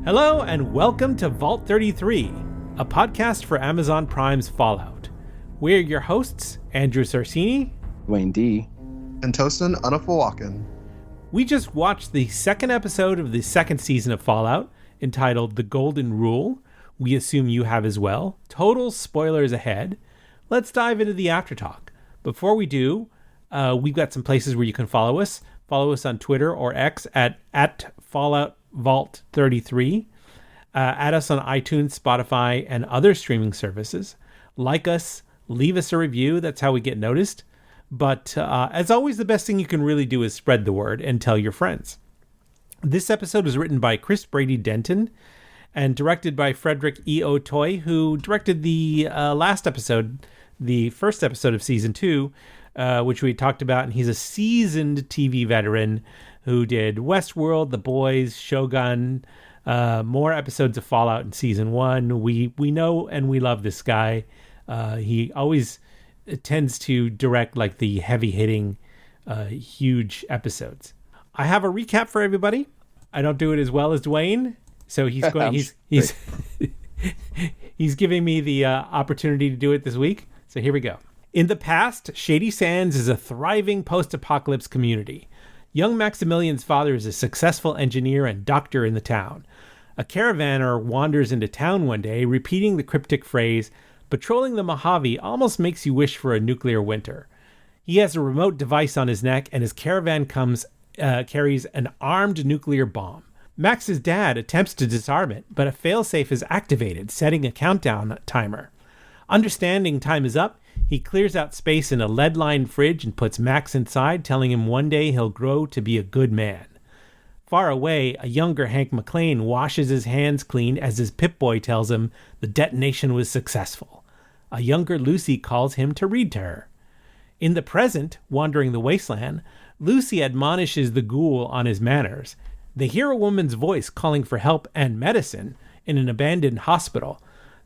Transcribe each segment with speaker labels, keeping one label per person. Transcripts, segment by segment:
Speaker 1: Hello and welcome to Vault 33, a podcast for Amazon Prime's Fallout. We're your hosts, Andrew Sorsini,
Speaker 2: Dwayne D,
Speaker 3: and Tosin Andy.
Speaker 1: We just watched the second episode of the second season of Fallout, entitled The Golden Rule. We assume you have as well. Total spoilers ahead. Let's dive into the aftertalk. Before we do, we've got some places where you can follow us. Follow us on Twitter or X at Fallout Vault 33. Add us on iTunes, Spotify, and other streaming services. Like us, leave us a review. That's how we get noticed. But as always, the best thing you can really do is spread the word and tell your friends. This episode was written by Chris Brady Denton and directed by Frederick E. O'Toy, who directed the last episode, the first episode of season 2, which we talked about. And he's a seasoned TV veteran who did Westworld, The Boys, Shogun, more episodes of Fallout in season 1. We know and we love this guy. He always tends to direct like the heavy-hitting, huge episodes. I have a recap for everybody. I don't do it as well as Dwayne, so he's going. He's giving me the opportunity to do it this week. So here we go. In the past, Shady Sands is a thriving post-apocalypse community. Young Maximilian's father is a successful engineer and doctor in the town. A caravaner wanders into town one day, repeating the cryptic phrase, "Patrolling the Mojave almost makes you wish for a nuclear winter." He has a remote device on his neck, and his caravan carries an armed nuclear bomb. Max's dad attempts to disarm it, but a failsafe is activated, setting a countdown timer. Understanding time is up, he clears out space in a lead-lined fridge and puts Max inside, telling him one day he'll grow to be a good man. Far away, a younger Hank McClane washes his hands clean as his Pip-Boy tells him the detonation was successful. A younger Lucy calls him to read to her. In the present, wandering the wasteland, Lucy admonishes the Ghoul on his manners. They hear a woman's voice calling for help and medicine in an abandoned hospital.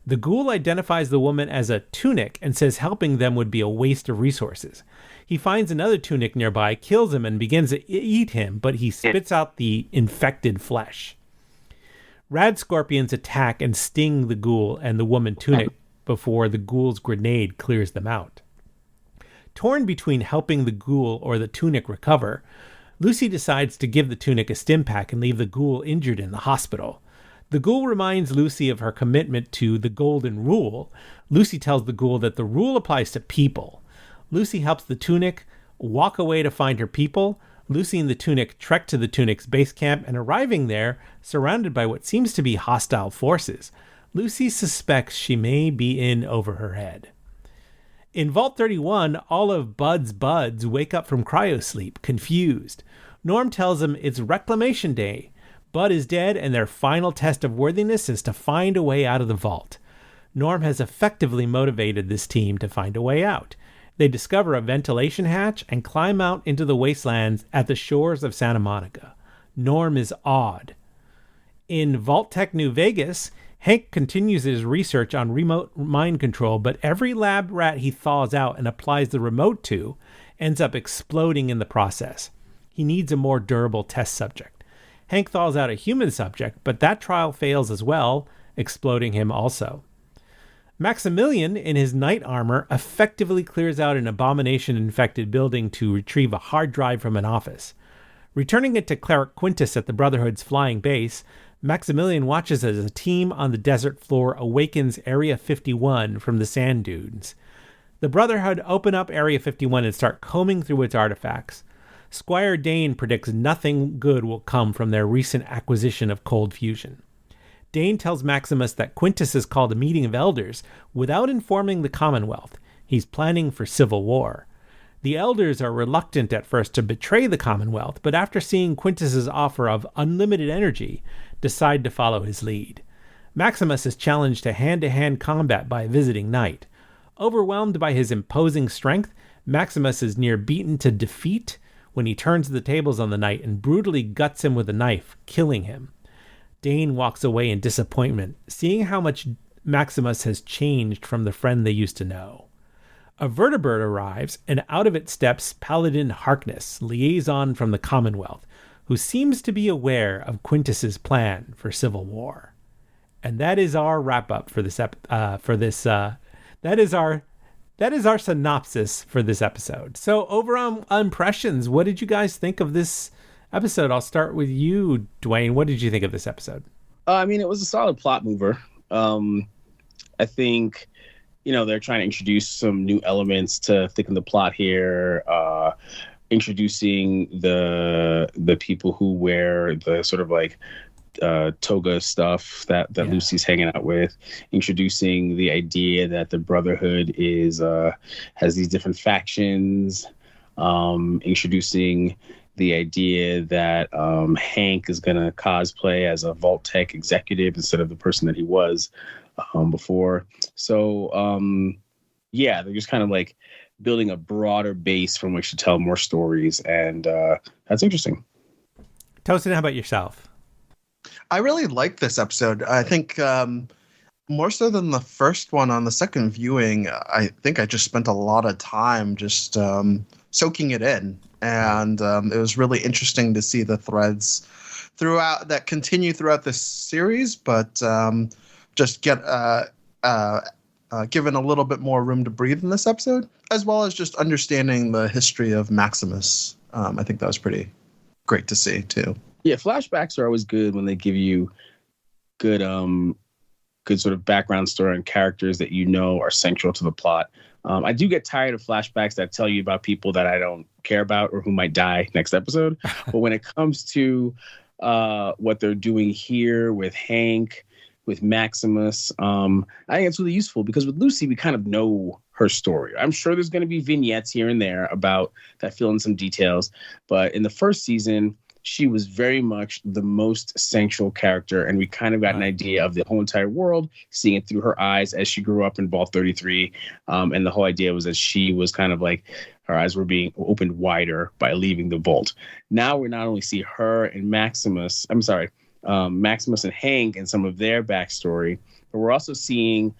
Speaker 1: The Ghoul identifies the woman as a Tunic and says helping them would be a waste of resources. He finds another Tunic nearby, kills him, and begins to eat him, but he spits out the infected flesh. Rad scorpions attack and sting the Ghoul and the woman Tunic before the Ghoul's grenade clears them out. Torn between helping the Ghoul or the Tunic recover, Lucy decides to give the Tunic a stim pack and leave the Ghoul injured in the hospital. The Ghoul reminds Lucy of her commitment to the Golden Rule. Lucy tells the Ghoul that the rule applies to people. Lucy helps the Tunic walk away to find her people. Lucy and the Tunic trek to the Tunic's base camp, and arriving there, surrounded by what seems to be hostile forces, Lucy suspects she may be in over her head. In Vault 31, all of Bud's buds wake up from cryosleep, confused. Norm tells them it's Reclamation Day. Bud is dead, and their final test of worthiness is to find a way out of the vault. Norm has effectively motivated this team to find a way out. They discover a ventilation hatch and climb out into the wastelands at the shores of Santa Monica. Norm is awed. In Vault Tech New Vegas, Hank continues his research on remote mind control, but every lab rat he thaws out and applies the remote to ends up exploding in the process. He needs a more durable test subject. Hank thaws out a human subject, but that trial fails as well, exploding him also. Maximilian, in his knight armor, effectively clears out an abomination-infected building to retrieve a hard drive from an office. Returning it to Cleric Quintus at the Brotherhood's flying base, Maximilian watches as a team on the desert floor awakens Area 51 from the sand dunes. The Brotherhood open up Area 51 and start combing through its artifacts. Squire Dane predicts nothing good will come from their recent acquisition of cold fusion. Dane tells Maximus that Quintus has called a meeting of elders without informing the Commonwealth. He's planning for civil war. The elders are reluctant at first to betray the Commonwealth, but after seeing Quintus's offer of unlimited energy, decide to follow his lead. Maximus is challenged to hand-to-hand combat by a visiting knight. Overwhelmed by his imposing strength, Maximus is near beaten to defeat when he turns the tables on the knight and brutally guts him with a knife, killing him. Dane walks away in disappointment, seeing how much Maximus has changed from the friend they used to know. A vertebrate arrives, and out of it steps Paladin Harkness, liaison from the Commonwealth, who seems to be aware of Quintus's plan for civil war. And that is our wrap up for this that is our synopsis for this episode. So over on impressions, what did you guys think of this episode? I'll start with you, Dwayne. What did you think of this episode?
Speaker 2: I mean, it was a solid plot mover. I think, they're trying to introduce some new elements to thicken the plot here. Introducing the people who wear the sort of like toga stuff that Lucy's hanging out with, introducing the idea that the Brotherhood is has these different factions, introducing the idea that Hank is going to cosplay as a Vault Tech executive instead of the person that he was before. So they're just kind of like building a broader base from which to tell more stories, and that's interesting.
Speaker 1: Tosin, how about yourself?
Speaker 3: I really liked this episode. I think more so than the first one. On the second viewing, I think I just spent a lot of time just soaking it in. And it was really interesting to see the threads throughout that continue throughout this series, but just get given a little bit more room to breathe in this episode, as well as just understanding the history of Maximus. I think that was pretty great to see too.
Speaker 2: Yeah, flashbacks are always good when they give you good sort of background story and characters that are central to the plot. I do get tired of flashbacks that tell you about people that I don't care about or who might die next episode. But when it comes to what they're doing here with Hank, with Maximus, I think it's really useful because with Lucy, we kind of know her story. I'm sure there's going to be vignettes here and there about that fill in some details. But in the first season, she was very much the most central character, and we kind of got an idea of the whole entire world, seeing it through her eyes as she grew up in Vault 33. And the whole idea was that she was kind of like, her eyes were being opened wider by leaving the vault. Now we not only see her and Maximus and Hank and some of their backstory, but we're also seeing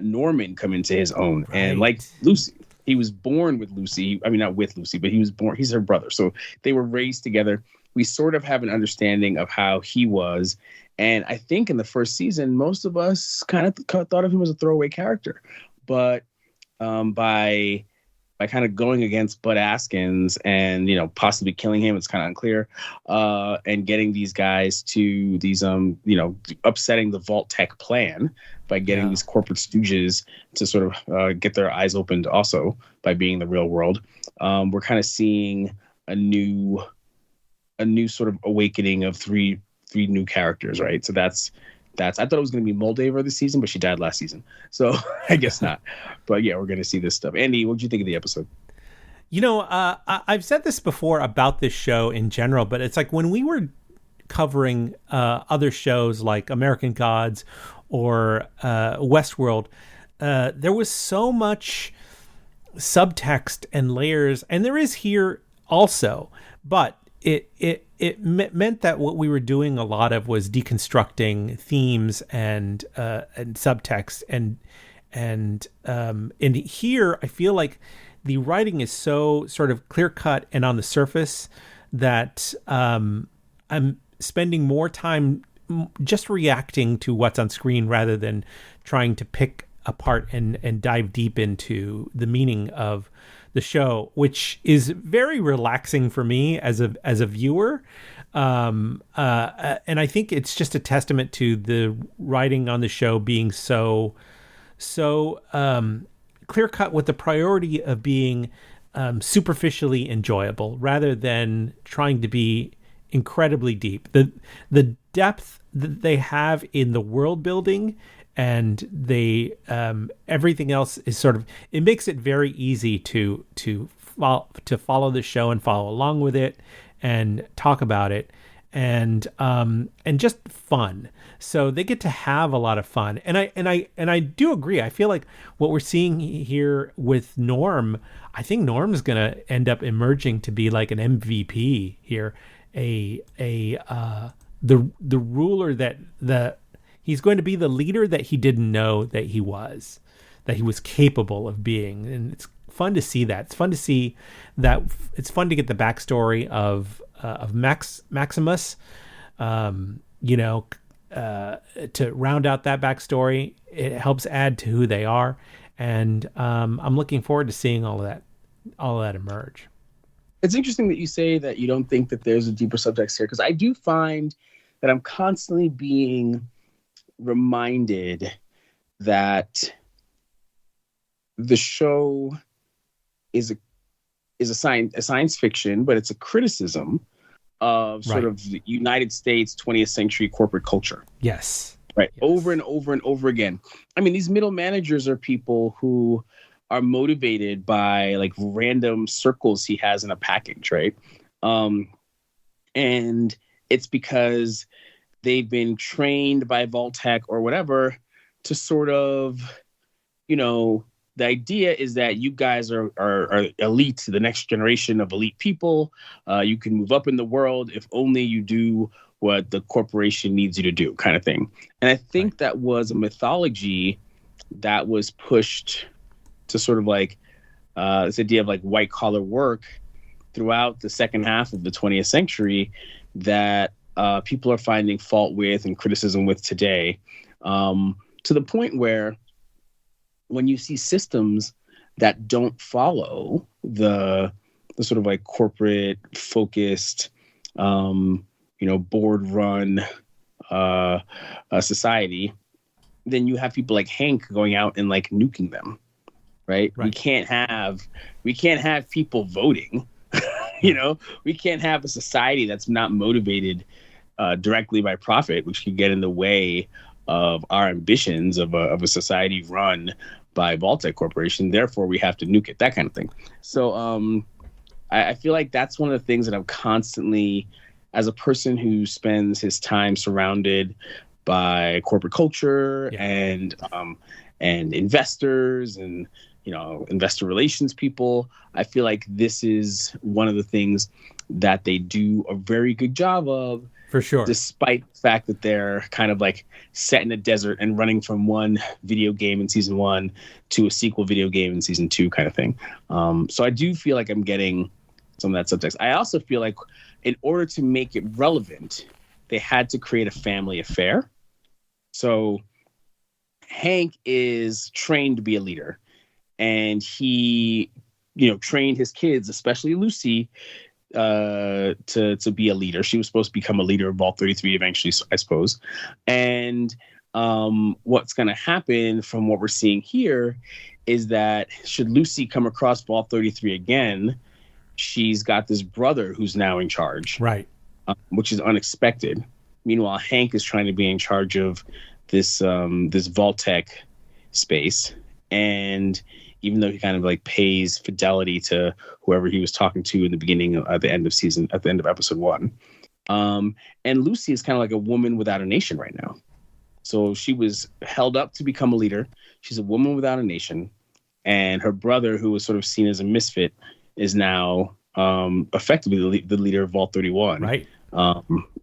Speaker 2: Norman come into his own. Right. And like Lucy, he was born with Lucy. I mean, not with Lucy, but he's her brother. So they were raised together. We sort of have an understanding of how he was. And I think in the first season, most of us kind of thought of him as a throwaway character. But by kind of going against Bud Askins and, possibly killing him, it's kind of unclear, and getting these guys to these, upsetting the Vault Tech plan by getting these corporate stooges to sort of get their eyes opened also by being in the real world. We're kind of seeing a new sort of awakening of three new characters, right? So that's I thought it was going to be Moldaver this season, but she died last season, so I guess not. But yeah, we're going to see this stuff. Andy, what did you think of the episode?
Speaker 1: I've said this before about this show in general, but it's like when we were covering other shows like American Gods or Westworld, there was so much subtext and layers, and there is here also, but it meant that what we were doing a lot of was deconstructing themes and subtext, and here I feel like the writing is so sort of clear cut and on the surface that I'm spending more time just reacting to what's on screen rather than trying to pick apart and dive deep into the meaning of the show, which is very relaxing for me as a viewer. And I think it's just a testament to the writing on the show being so clear cut with the priority of being superficially enjoyable rather than trying to be incredibly deep. The depth that they have in the world building and they everything else is sort of, it makes it very easy to follow the show and follow along with it and talk about it and just fun. So they get to have a lot of fun. And I do agree. I feel like what we're seeing here with Norm, I think Norm's going to end up emerging to be like an MVP here, the ruler that he's going to be the leader that he didn't know that he was capable of being. And it's fun to see that. It's fun to see that. It's fun to get the backstory of Maximus, to round out that backstory. It helps add to who they are, and I'm looking forward to seeing all of that emerge.
Speaker 2: It's interesting that you say that you don't think that there's a deeper subtext here, because I do find that I'm constantly being reminded that the show is a science fiction, but it's a criticism of sort of the United States 20th century corporate culture.
Speaker 1: Yes.
Speaker 2: Right.
Speaker 1: Yes.
Speaker 2: Over and over and over again. I mean, these middle managers are people who are motivated by like random circles he has in a package, right? And it's because they've been trained by Vault-Tec or whatever to sort of, the idea is that you guys are elite, the next generation of elite people. You can move up in the world if only you do what the corporation needs you to do, kind of thing. And I think that was a mythology that was pushed to sort of like this idea of like white collar work throughout the second half of the 20th century that people are finding fault with and criticism with today, to the point where when you see systems that don't follow the sort of like corporate focused, board run society, then you have people like Hank going out and like nuking them, right? We can't have people voting. We can't have a society that's not motivated directly by profit, which could get in the way of our ambitions of a society run by Vault-Tec Corporation. Therefore, we have to nuke it, that kind of thing. So I feel like that's one of the things that I'm constantly, as a person who spends his time surrounded by corporate culture and investors and investor relations people, I feel like this is one of the things that they do a very good job of. For sure. Despite the fact that they're kind of like set in a desert and running from one video game in season 1 to a sequel video game in season 2 kind of thing. So I do feel like I'm getting some of that subtext. I also feel like in order to make it relevant, they had to create a family affair. So Hank is trained to be a leader, and he, trained his kids, especially Lucy, to be a leader. She was supposed to become a leader of Vault 33 eventually, I suppose. And what's going to happen from what we're seeing here is that should Lucy come across Vault 33 again, she's got this brother who's now in charge, right? Which is unexpected. Meanwhile, Hank is trying to be in charge of this Vault-Tec space, and even though he kind of like pays fidelity to whoever he was talking to in the beginning, at the end of episode 1. And Lucy is kind of like a woman without a nation right now. So she was held up to become a leader. She's a woman without a nation. And her brother, who was sort of seen as a misfit, is now effectively the leader of Vault 31. Right.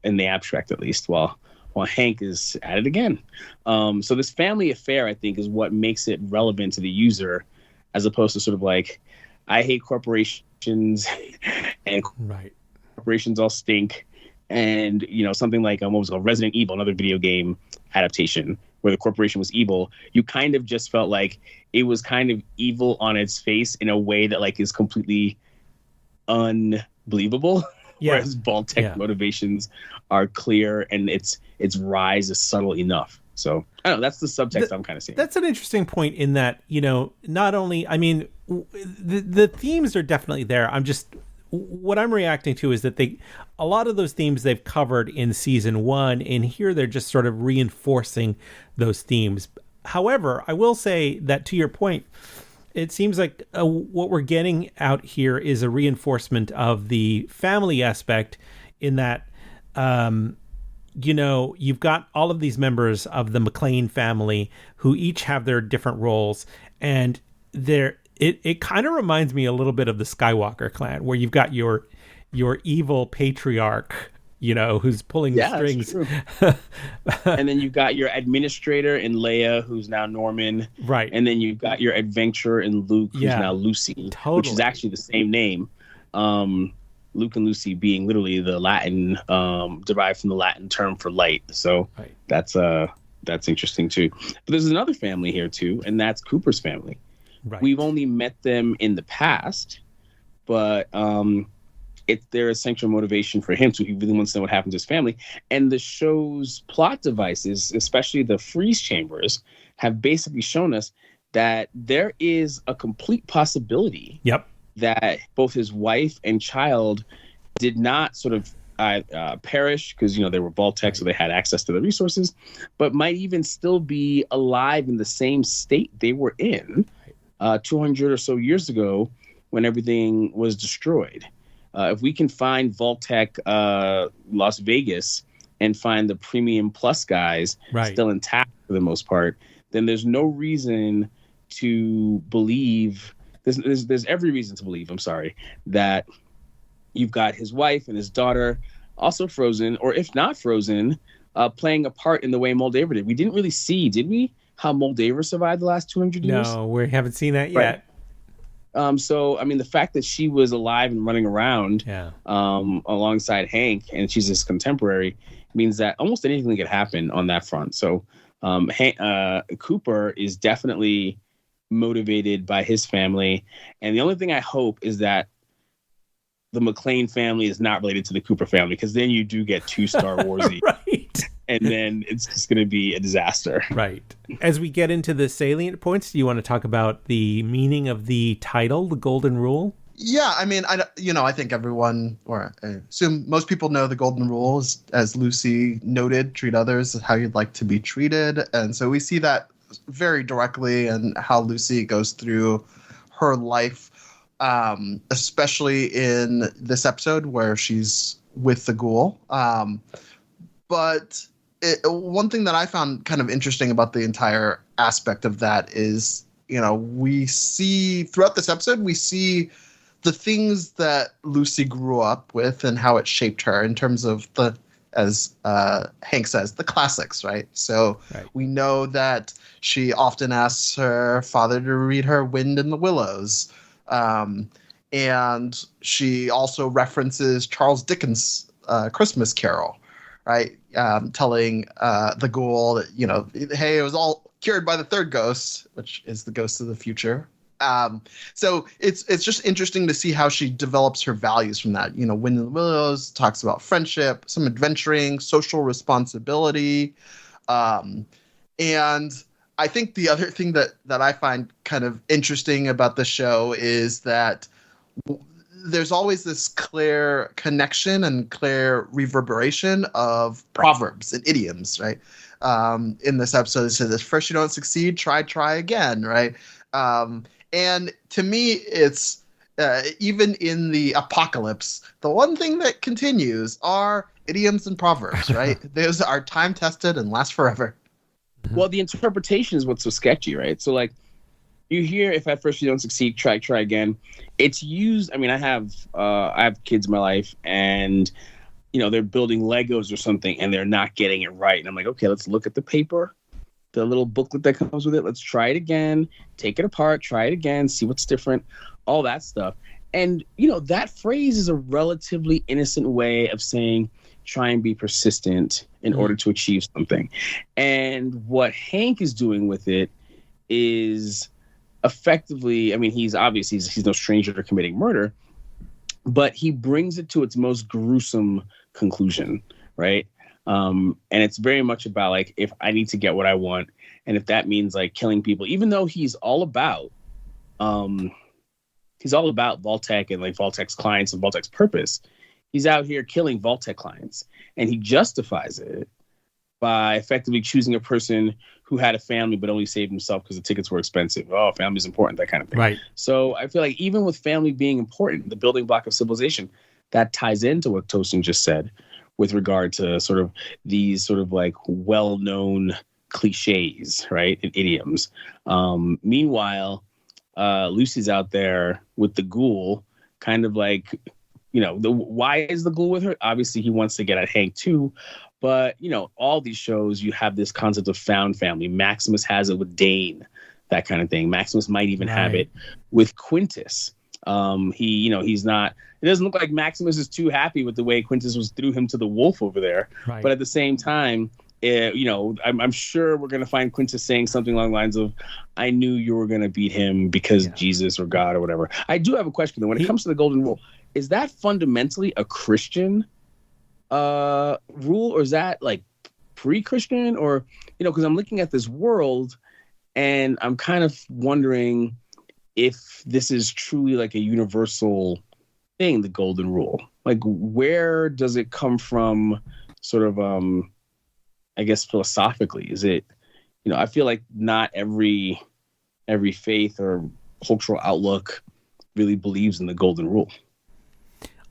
Speaker 2: In the abstract, at least, while Hank is at it again. So this family affair, I think, is what makes it relevant to the user, as opposed to sort of like, I hate corporations and corporations all stink. And, something like what was it called? Resident Evil, another video game adaptation where the corporation was evil. You kind of just felt like it was kind of evil on its face in a way that like is completely unbelievable. Yeah. Whereas Vault-Tec motivations are clear and its rise is subtle enough. So I don't know. That's the subtext I'm kind of seeing.
Speaker 1: That's an interesting point in that, not only, I mean, the themes are definitely there. What I'm reacting to is that a lot of those themes they've covered in season 1, and here they're just sort of reinforcing those themes. However, I will say that to your point, it seems like what we're getting out here is a reinforcement of the family aspect in that, you've got all of these members of the McLean family who each have their different roles, and it kind of reminds me a little bit of the Skywalker clan, where you've got your evil patriarch, who's pulling the strings.
Speaker 2: And then you've got your administrator in Leia, who's now Norman. Right. And then you've got your adventurer in Luke, who's now Lucy, which is actually the same name. Luke and Lucy being literally the Latin, derived from the Latin term for light. So that's interesting too. But there's another family here too, and that's Cooper's family. Right. We've only met them in the past, but it's their essential motivation for him. So he really wants to know what happened to his family. And the show's plot devices, especially the freeze chambers, have basically shown us that there is a complete possibility that both his wife and child did not sort of perish because, they were Vault-Tec, so they had access to the resources, but might even still be alive in the same state they were in 200 or so years ago when everything was destroyed. If we can find Vault-Tec Las Vegas and find the Premium Plus guys still intact for the most part, then there's no reason to believe, there's every reason to believe, that you've got his wife and his daughter also frozen, or if not frozen, playing a part in the way Moldaver did. We didn't really see, did we, how Moldaver survived the last 200 years?
Speaker 1: No, we haven't seen that yet.
Speaker 2: So, the fact that she was alive and running around alongside Hank, and she's his contemporary, means that almost anything could happen on that front. So Cooper is definitely motivated by his family. And the only thing I hope is that the McClane family is not related to the Cooper family, because then you do get too Star Warsy. And then it's just going to be a disaster.
Speaker 1: Right. As we get into the salient points, do you want to talk about the meaning of the title, the Golden Rule?
Speaker 3: Yeah, I think everyone, or I assume most people know the Golden Rule, as Lucy noted, treat others how you'd like to be treated. And so we see that very directly in how Lucy goes through her life, especially in this episode where she's with the Ghoul. But one thing that I found kind of interesting about the entire aspect of that is, we see throughout this episode, we see the things that Lucy grew up with and how it shaped her in terms of as Hank says, the classics, right? So we know that she often asks her father to read her Wind in the Willows. And she also references Charles Dickens' Christmas Carol, right? Telling the Ghoul that, hey, it was all cured by the third ghost, which is the ghost of the future. So it's just interesting to see how she develops her values from that. Wind in the Willows talks about friendship, some adventuring, social responsibility. And I think the other thing that I find kind of interesting about the show is that there's always this clear connection and clear reverberation of proverbs and idioms, right? In this episode, it says, first you don't succeed, try again, right? And to me, it's even in the apocalypse, the one thing that continues are idioms and proverbs, right? Those are time-tested and last forever.
Speaker 2: Well, the interpretation is what's so sketchy, right? So, you hear, if at first you don't succeed, try again. It's used. I have kids in my life, and they're building Legos or something, and they're not getting it right. And I'm like, okay, let's look at the paper, the little booklet that comes with it. Let's try it again, take it apart, try it again, see what's different, all that stuff. And that phrase is a relatively innocent way of saying try and be persistent in order to achieve something. And what Hank is doing with it is effectively, he's no stranger to committing murder, but he brings it to its most gruesome conclusion, right? And it's very much about if I need to get what I want, and if that means killing people, even though he's all about Vault-Tec and Vault-Tec's clients and Vault-Tec's purpose, he's out here killing Vault-Tec clients, and he justifies it by effectively choosing a person who had a family but only saved himself because the tickets were expensive. Oh, family's important, that kind of thing.
Speaker 1: Right.
Speaker 2: So I feel even with family being important, the building block of civilization, that ties into what Tosin just said with regard to sort of these sort of well-known cliches, right, and idioms. Meanwhile, Lucy's out there with the Ghoul, kind of why is the Ghoul with her? Obviously, he wants to get at Hank too. But, all these shows, you have this concept of found family. Maximus has it with Dane, that kind of thing. Maximus might even have it with Quintus. He's not. It doesn't look like Maximus is too happy with the way Quintus threw him to the wolf over there.
Speaker 1: Right.
Speaker 2: But at the same time, I'm sure we're going to find Quintus saying something along the lines of, I knew you were going to beat him because Jesus or God or whatever. I do have a question, though. When it comes to the golden rule, is that fundamentally a Christian rule, or is that like pre-Christian? Or, because I'm looking at this world and I'm kind of wondering if this is truly like a universal thing, the golden rule. Like, where does it come from sort of, I guess, philosophically? Is it, I feel like not every faith or cultural outlook really believes in the golden rule.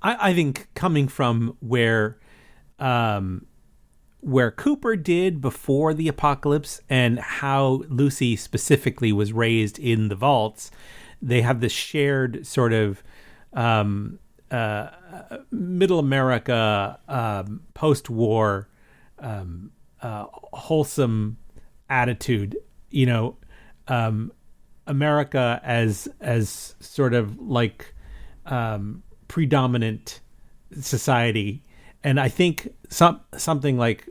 Speaker 1: I think coming from where Cooper did before the apocalypse and how Lucy specifically was raised in the vaults, they have this shared sort of middle America post-war wholesome attitude, America as sort of like predominant society. And I think something like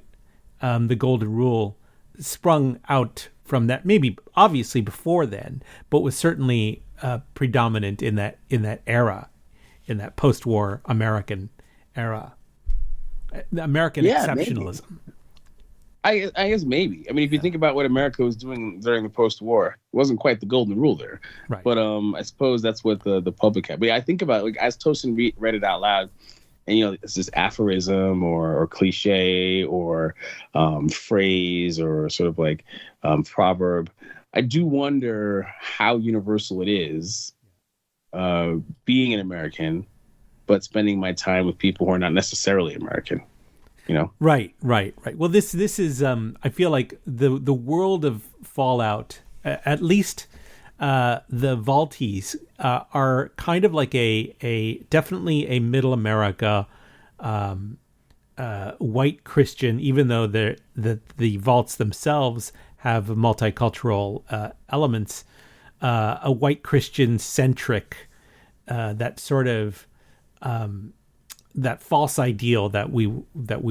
Speaker 1: the golden rule sprung out from that, maybe obviously before then, but was certainly predominant in that era, in that post-war American era, American exceptionalism.
Speaker 2: Maybe. I guess maybe. I mean, if you think about what America was doing during the post-war, it wasn't quite the golden rule there.
Speaker 1: Right.
Speaker 2: But I suppose that's what the public had. But yeah, I think about, like, as Tosin read it out loud, and it's this aphorism or cliche or phrase or sort of like proverb. I do wonder how universal it is, being an American, but spending my time with people who are not necessarily American.
Speaker 1: Right. Well, this is I feel like the world of Fallout, at least the Vaulties are kind of like a definitely a middle America white Christian, even though the vaults themselves have multicultural elements, a white Christian centric that sort of that false ideal that we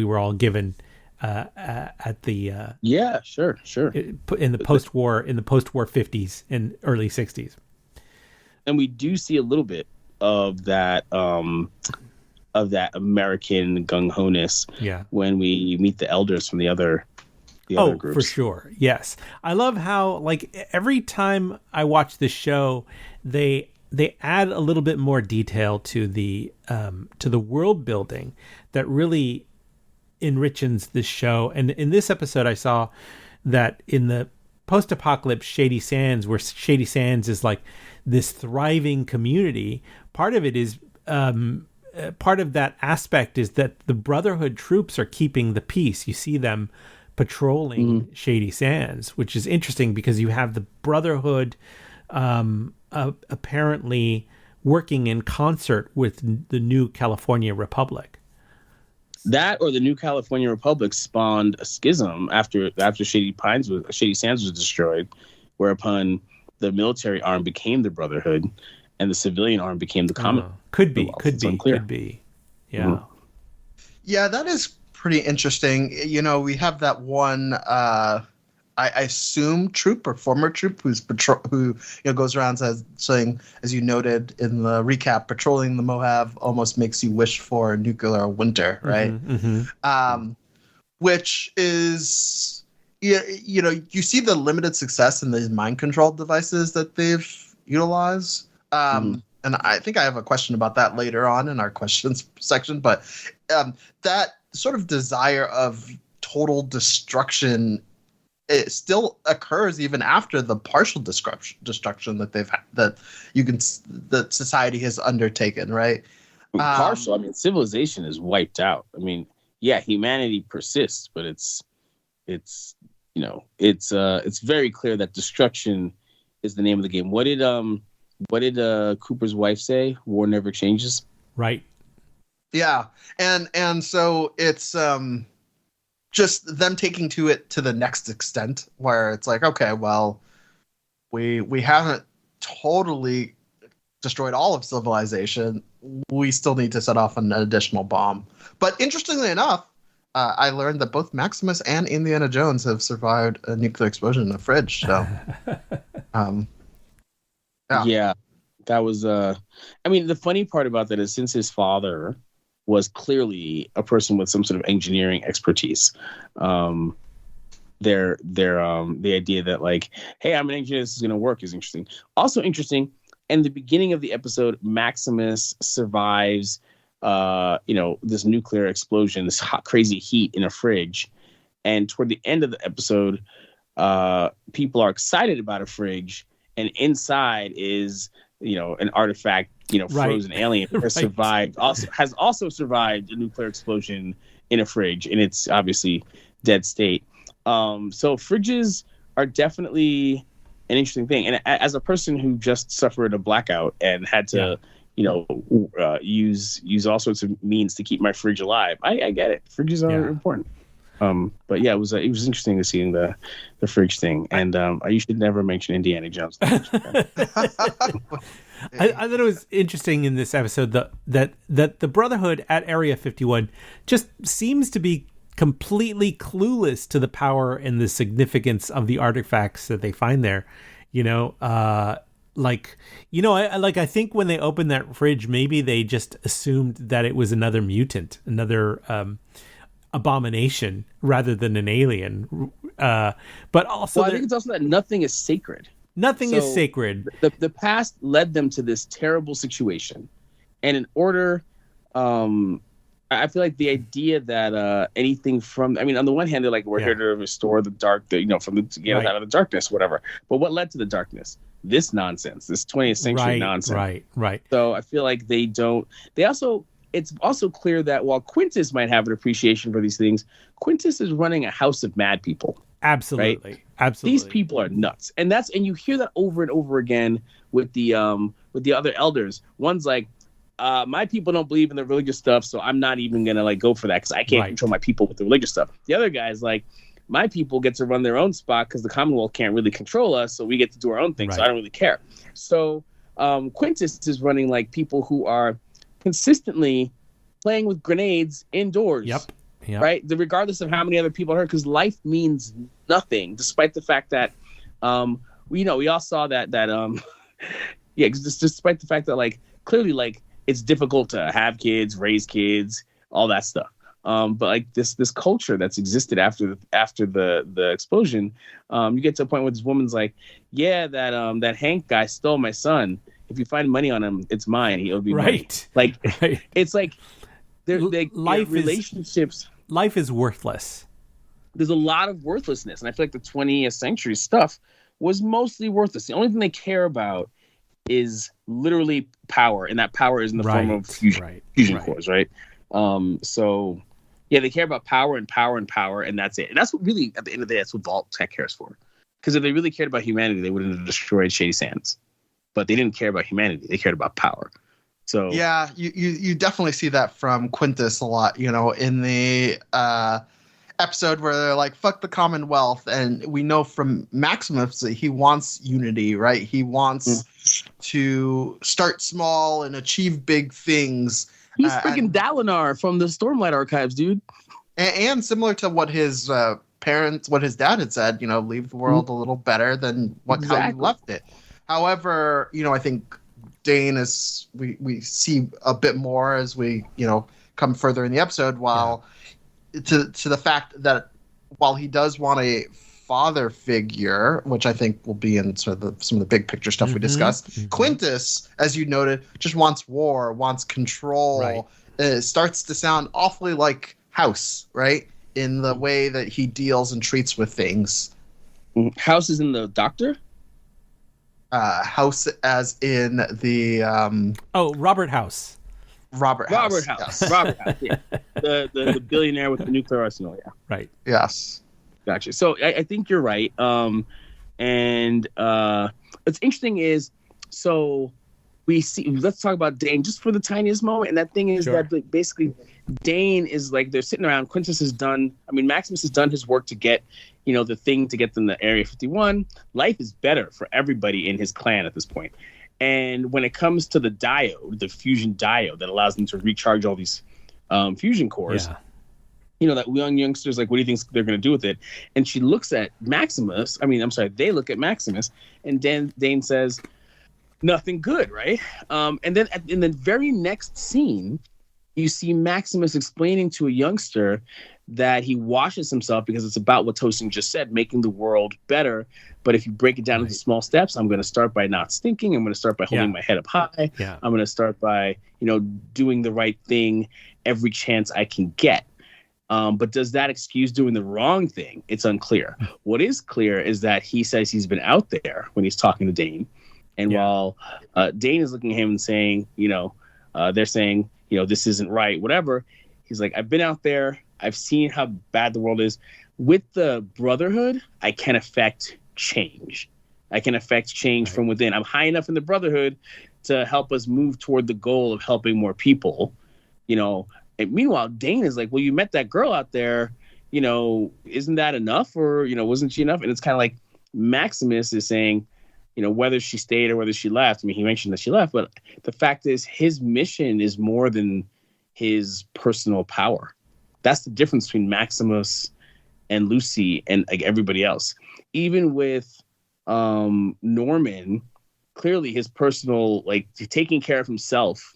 Speaker 1: were all given at the
Speaker 2: sure
Speaker 1: in the post-war 50s and early 60s.
Speaker 2: And we do see a little bit of that American gung-ho-ness when we meet the elders from the other groups.
Speaker 1: For sure. Yes. I love how, like, every time I watch this show, they add a little bit more detail to the world building that really enriches this show. And in this episode, I saw that in the post-apocalypse Shady Sands, where Shady Sands is like this thriving community, part of it is part of that aspect is that the Brotherhood troops are keeping the peace. You see them patrolling Shady Sands, which is interesting because you have the Brotherhood apparently working in concert with the New California Republic.
Speaker 2: That, or the New California Republic, spawned a schism after Shady Sands was destroyed, whereupon the military arm became the Brotherhood and the civilian arm became the Commonwealth.
Speaker 1: Could be. Yeah.
Speaker 2: Mm-hmm.
Speaker 3: Yeah, that is pretty interesting. We have that one I assume troop or former troop who goes around saying, as you noted in the recap, patrolling the Mojave almost makes you wish for a nuclear winter, right? Which is, you see the limited success in these mind control devices that they've utilized. And I think I have a question about that later on in our questions section, but that sort of desire of total destruction, it still occurs even after the partial destruction that that society has undertaken, right?
Speaker 2: Partial. I mean, civilization is wiped out. I mean, yeah, humanity persists, but it's very clear that destruction is the name of the game. What did Cooper's wife say? War never changes.
Speaker 1: Right.
Speaker 3: Yeah, and so it's just them taking it to the next extent, where it's like, okay, well, we haven't totally destroyed all of civilization, we still need to set off an additional bomb. But interestingly enough, I learned that both Maximus and Indiana Jones have survived a nuclear explosion in a fridge. So,
Speaker 2: yeah, that was. I mean, the funny part about that is since his father was clearly a person with some sort of engineering expertise, the idea that like, hey, I'm an engineer, this is going to work is interesting. Also interesting. In the beginning of the episode, Maximus survives, this nuclear explosion, this hot, crazy heat in a fridge. And toward the end of the episode, people are excited about a fridge, and inside is, an artifact, frozen alien that has survived, has also survived a nuclear explosion in a fridge, and it's obviously dead state. So fridges are definitely an interesting thing. And as a person who just suffered a blackout and had to, use all sorts of means to keep my fridge alive, I get it. Fridges are important. But yeah, it was interesting to seeing the fridge thing. And you should never mention Indiana Jones.
Speaker 1: I thought it was interesting in this episode that the Brotherhood at Area 51 just seems to be completely clueless to the power and the significance of the artifacts that they find there. I think when they opened that fridge, maybe they just assumed that it was another mutant, another abomination rather than an alien. But also,
Speaker 2: I think it's also that nothing is sacred.
Speaker 1: Nothing is sacred.
Speaker 2: The past led them to this terrible situation, and in order, I feel like the idea that anything on the one hand, they're like, we're here to restore the dark, from the out of the darkness, whatever. But what led to the darkness? This nonsense, this 20th century nonsense. Right. So I feel like it's also clear that while Quintus might have an appreciation for these things, Quintus is running a house of mad people.
Speaker 1: Absolutely.
Speaker 2: Right?
Speaker 1: Absolutely.
Speaker 2: These people are nuts. And you hear that over and over again with the other elders. One's like, my people don't believe in the religious stuff, so I'm not even going to go for that because I can't control my people with the religious stuff. The other guy's like, my people get to run their own spot because the Commonwealth can't really control us, so we get to do our own thing, so I don't really care. So Quintus is running people who are consistently playing with grenades indoors. Yep. Right? Regardless of how many other people are hurt, because life means nothing, despite the fact that, we all saw that despite the fact that, clearly, it's difficult to have kids, raise kids, all that stuff. But this culture that's existed after the explosion, you get to a point where this woman's like, yeah, that Hank guy stole my son. If you find money on him, it's mine. He'll be
Speaker 1: right.
Speaker 2: Money. It's relationships.
Speaker 1: Life is worthless.
Speaker 2: There's a lot of worthlessness, and I feel like the 20th century stuff was mostly worthless. The only thing they care about is literally power, and that power is in the form of fusion cores, right? So yeah, they care about power and power and power, and that's it. And that's what really, at the end of the day, that's what Vault Tech cares for. Because if they really cared about humanity, they wouldn't have destroyed Shady Sands. But they didn't care about humanity; they cared about power. So
Speaker 3: yeah, you definitely see that from Quintus a lot. In the episode where they're like, fuck the Commonwealth, and we know from Maximus that he wants unity, right? He wants to start small and achieve big things.
Speaker 2: He's freaking Dalinar from the Stormlight Archives, dude.
Speaker 3: And similar to what his dad had said, leave the world a little better than how you left it. However, I think Dane is we see a bit more as we come further in the episode, while to the fact that while he does want a father figure, which I think will be in sort of some of the big picture stuff we discussed, Quintus, as you noted, just wants war, wants control. It starts to sound awfully like House, right? In the way that he deals and treats with things.
Speaker 2: House is in the Doctor?
Speaker 3: House as in the
Speaker 1: Robert House.
Speaker 3: Robert House,
Speaker 2: yeah. The billionaire with the nuclear arsenal, yeah.
Speaker 1: Right.
Speaker 3: Yes.
Speaker 2: Gotcha. So I think you're right. And what's interesting is, so let's talk about Dane just for the tiniest moment. And that thing is that basically Dane is they're sitting around. Maximus has done his work to get, the thing to get them to Area 51. Life is better for everybody in his clan at this point. And when it comes to the diode, the fusion diode that allows them to recharge all these fusion cores, that young youngsters like, what do you think they're going to do with it? And she looks at Maximus. They look at Maximus, and Dane says, nothing good, right? And then in the very next scene, you see Maximus explaining to a youngster that he washes himself because it's about what Tosin just said, making the world better. But if you break it down into small steps, I'm going to start by not stinking. I'm going to start by holding my head up high. Yeah. I'm going to start by, doing the right thing every chance I can get. But does that excuse doing the wrong thing? It's unclear. What is clear is that he says he's been out there when he's talking to Dane. And while Dane is looking at him and saying, they're saying, this isn't right, whatever. He's like, I've been out there. I've seen how bad the world is. With the Brotherhood, I can affect change. I can affect change from within. I'm high enough in the Brotherhood to help us move toward the goal of helping more people. And meanwhile, Dane is like, well, you met that girl out there. Isn't that enough? Or, wasn't she enough? And it's kind of like Maximus is saying, whether she stayed or whether she left. I mean, he mentioned that she left, but the fact is his mission is more than his personal power. That's the difference between Maximus and Lucy and like everybody else. Even with Norman, clearly his personal, taking care of himself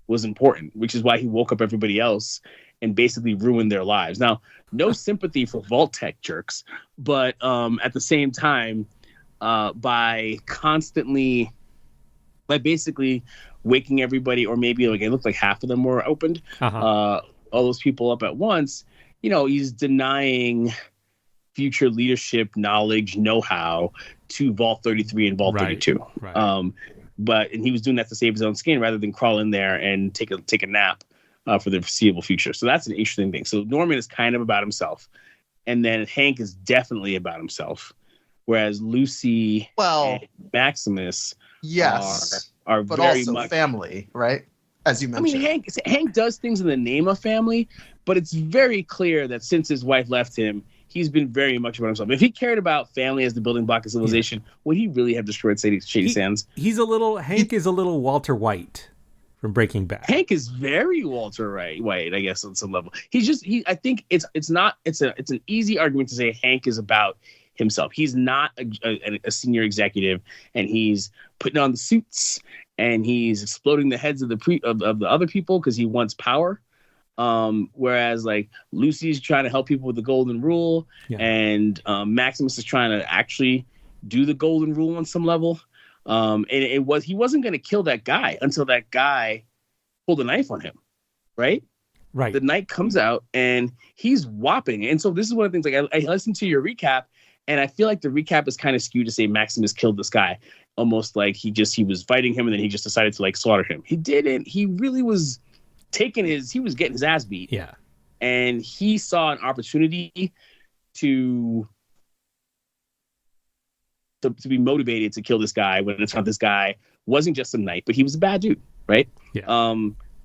Speaker 2: was important, which is why he woke up everybody else and basically ruined their lives. Now, no sympathy for Vault-Tec jerks, but at the same time, by basically waking everybody, or maybe it looked like half of them were opened, all those people up at once, he's denying future leadership, knowledge, know-how to Vault 33 and Vault 32. Right. And he was doing that to save his own skin rather than crawl in there and take a nap for the foreseeable future. So that's an interesting thing. So Norman is kind of about himself, and then Hank is definitely about himself. Whereas Lucy and Maximus are
Speaker 3: but
Speaker 2: very
Speaker 3: also
Speaker 2: much
Speaker 3: family, right? As you mentioned.
Speaker 2: I mean, Hank does things in the name of family, but it's very clear that since his wife left him, he's been very much about himself. If he cared about family as the building block of civilization, would he really have destroyed Shady Sands?
Speaker 1: Hank is a little Walter White from Breaking Bad.
Speaker 2: Hank is very Walter White, I guess, on some level. I think it's an easy argument to say Hank is about himself. He's not a senior executive, and he's putting on the suits and he's exploding the heads of the other people because he wants power. Whereas Lucy's trying to help people with the golden rule, and Maximus is trying to actually do the golden rule on some level. And he wasn't going to kill that guy until that guy pulled a knife on him, right? Right. The knight comes out and he's whopping. And so this is one of the things, I listened to your recap, and I feel like the recap is kind of skewed to say Maximus killed this guy, almost like he was fighting him and then he just decided to slaughter him. He didn't. He really was he was getting his ass beat. Yeah. And he saw an opportunity to be motivated to kill this guy when it's not this guy wasn't just some knight, but he was a bad dude, right? Yeah.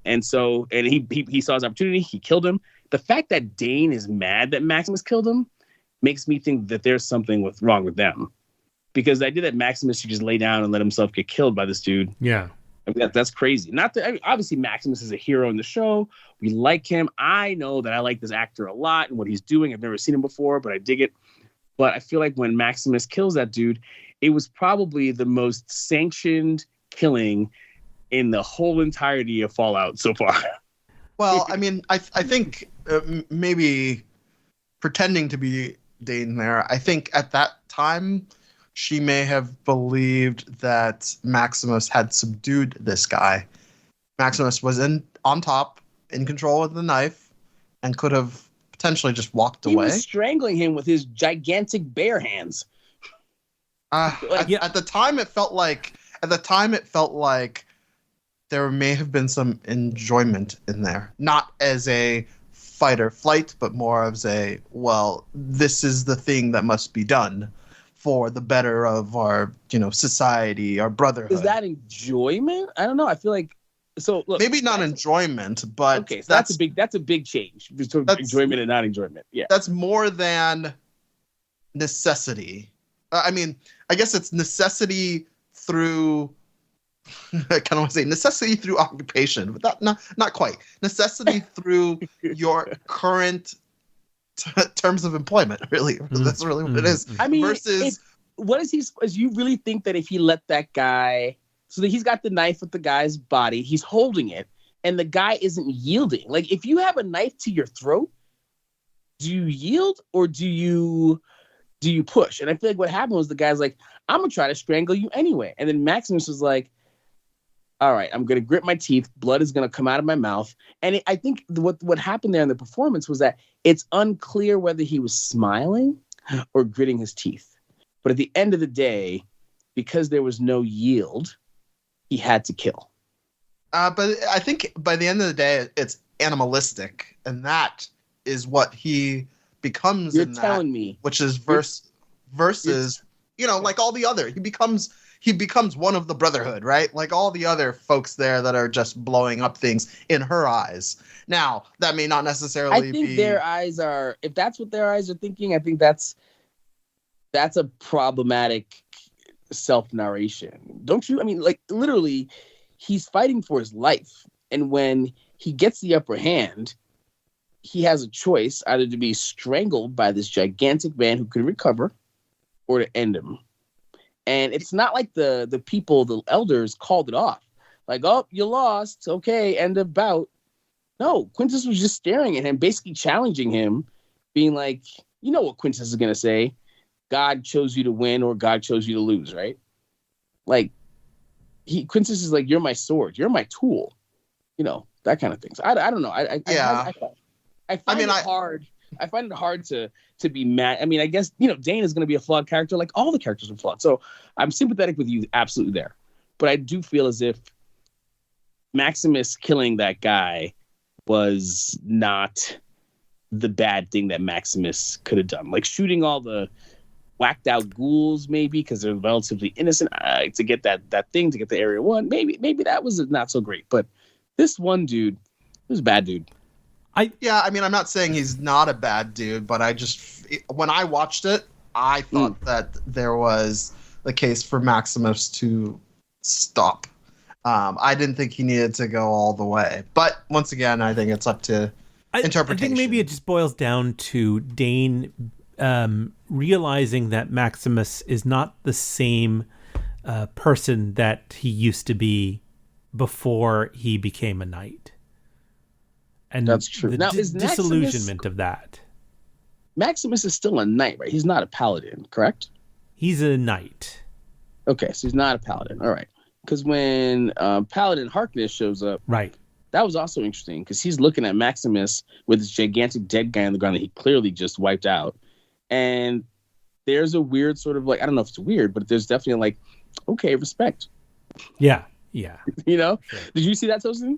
Speaker 2: And he saw his opportunity, he killed him. The fact that Dane is mad that Maximus killed him makes me think that there's something wrong with them. Because the idea that Maximus should just lay down and let himself get killed by this dude. Yeah. I mean, that's crazy. Obviously Maximus is a hero in the show. We like him. I know that I like this actor a lot and what he's doing. I've never seen him before, but I dig it. But I feel like when Maximus kills that dude, it was probably the most sanctioned killing in the whole entirety of Fallout so far.
Speaker 3: Well, I mean, I think maybe pretending to be Dane there, I think at that time she may have believed that Maximus had subdued this guy. Maximus was on top, in control of the knife, and could have potentially just walked away. He
Speaker 2: was strangling him with his gigantic bare hands.
Speaker 3: At the time, it felt like there may have been some enjoyment in there, not as a fight or flight, but more as this is the thing that must be done for the better of our, society, our brotherhood.
Speaker 2: Is that enjoyment? I don't know. I feel like look,
Speaker 3: maybe not enjoyment, but
Speaker 2: okay, so that's a big change between enjoyment and not enjoyment. Yeah,
Speaker 3: that's more than necessity. I mean, I guess it's necessity through I kind of want to say necessity through occupation, but not quite. Necessity through your current terms of employment. Really, that's really what it is.
Speaker 4: I mean,
Speaker 3: versus
Speaker 4: what is he? Is you really think that if he let that guy, so that he's got the knife with the guy's body, he's holding it, and the guy isn't yielding? Like, if you have a knife to your throat, do you yield or do you push? And I feel like what happened was the guy's like, I'm gonna try to strangle you anyway, and then Maximus was like, all right, I'm going to grit my teeth. Blood is going to come out of my mouth. And I think what happened there in the performance was that it's unclear whether he was smiling or gritting his teeth. But at the end of the day, because there was no yield, he had to kill.
Speaker 3: But I think by the end of the day, it's animalistic. And that is what he becomes.
Speaker 4: You're telling me.
Speaker 3: Which is versus, like all the other. He becomes one of the Brotherhood, right? Like all the other folks there that are just blowing up things in her eyes. Now, that may not necessarily be...
Speaker 4: I think their eyes are... If that's what their eyes are thinking, I think that's a problematic self-narration. Don't you? I mean, like, literally, he's fighting for his life. And when he gets the upper hand, he has a choice either to be strangled by this gigantic man who could recover or to end him. And it's not like the people, the elders, called it off. Like, oh, you lost. Okay, end of bout. No, Quintus was just staring at him, basically challenging him, being like, you know what Quintus is going to say. God chose you to win or God chose you to lose, right? Like, Quintus is like, you're my sword. You're my tool. That kind of things. I don't know. I find it hard. I find it hard to be mad. I mean, I guess, Dane is going to be a flawed character. Like all the characters are flawed. So I'm sympathetic with you absolutely there. But I do feel as if Maximus killing that guy was not the bad thing that Maximus could have done. Like shooting all the whacked out ghouls, maybe, because they're relatively innocent, to get that thing, to get the Area 1. Maybe that was not so great. But this one dude, was a bad dude.
Speaker 3: I'm not saying he's not a bad dude, but when I watched it, I thought that there was the case for Maximus to stop. I didn't think he needed to go all the way. But once again, I think it's up to interpretation.
Speaker 1: I think maybe it just boils down to Dane realizing that Maximus is not the same person that he used to be before he became a knight. And
Speaker 4: that's true.
Speaker 1: The
Speaker 4: now, is
Speaker 1: disillusionment of that.
Speaker 4: Maximus is still a knight, right? He's not a paladin, correct?
Speaker 1: He's a knight.
Speaker 4: Okay, so he's not a paladin. All right. Because when Paladin Harkness shows up,
Speaker 1: right,
Speaker 4: that was also interesting because he's looking at Maximus with this gigantic dead guy on the ground that he clearly just wiped out. And there's a weird sort of like, I don't know if it's weird, but there's definitely like, okay, respect.
Speaker 1: Yeah.
Speaker 4: Sure. Did you see that, Tosin?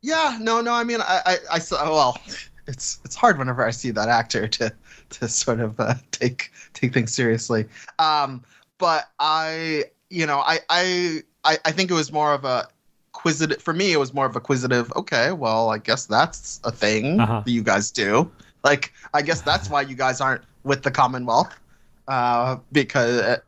Speaker 3: Yeah, no. I mean, I saw. Well, it's hard whenever I see that actor to sort of take things seriously. But I think it was more of a quizzitive. For me, it was more of a quizzitive. Okay, well, I guess that's a thing that you guys do. Like, I guess that's why you guys aren't with the Commonwealth, because.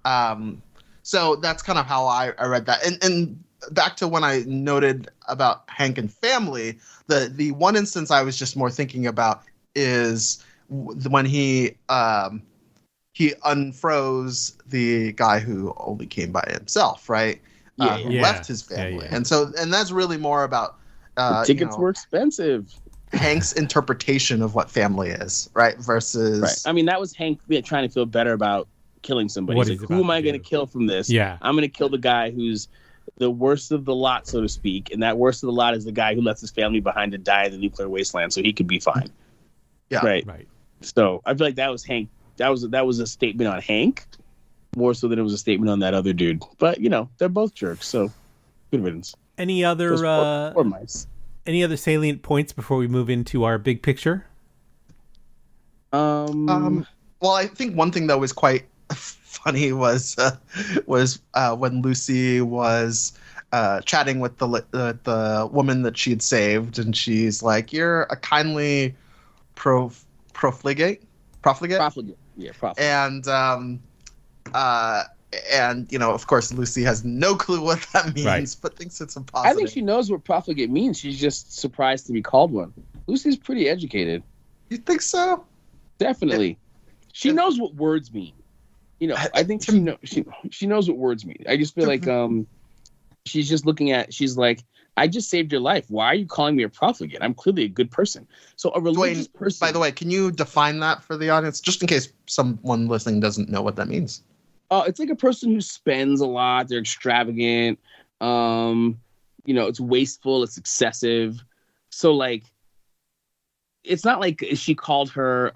Speaker 3: So that's kind of how I read that, and back to when I noted about Hank and family, the one instance I was just more thinking about is when he unfroze the guy who only came by himself, right? Who left his family. And that's really more about
Speaker 4: tickets were expensive.
Speaker 3: Hank's interpretation of what family is, right? Versus
Speaker 4: right. I mean, that was Hank trying to feel better about killing somebody. He's like, who am I going to kill from this?
Speaker 1: Yeah, I'm
Speaker 4: going to kill the guy who's the worst of the lot, so to speak, and that worst of the lot is the guy who lets his family behind to die in the nuclear wasteland, so he could be fine.
Speaker 3: Yeah,
Speaker 4: right. So I feel like that was Hank. That was a statement on Hank, more so than it was a statement on that other dude. But they're both jerks, so good riddance.
Speaker 1: Any other
Speaker 4: or mice?
Speaker 1: Any other salient points before we move into our big picture?
Speaker 3: Well, I think one thing that was quite funny was when Lucy was chatting with the woman that she had saved, and she's like, "You're a kindly profligate."
Speaker 4: Yeah, profligate.
Speaker 3: And, of course, Lucy has no clue what that means,
Speaker 1: Right.
Speaker 3: but thinks it's a positive.
Speaker 4: I think she knows what profligate means. She's just surprised to be called one. Lucy's pretty educated.
Speaker 3: You think so?
Speaker 4: Definitely. She knows what words mean. I think she knows what words mean. I just feel like she's just looking at, she's like, I just saved your life. Why are you calling me a profligate? I'm clearly a good person. So a religious person.
Speaker 3: By the way, can you define that for the audience, just in case someone listening doesn't know what that means?
Speaker 4: It's like a person who spends a lot. They're extravagant. It's wasteful. It's excessive. So like, it's not like she called her.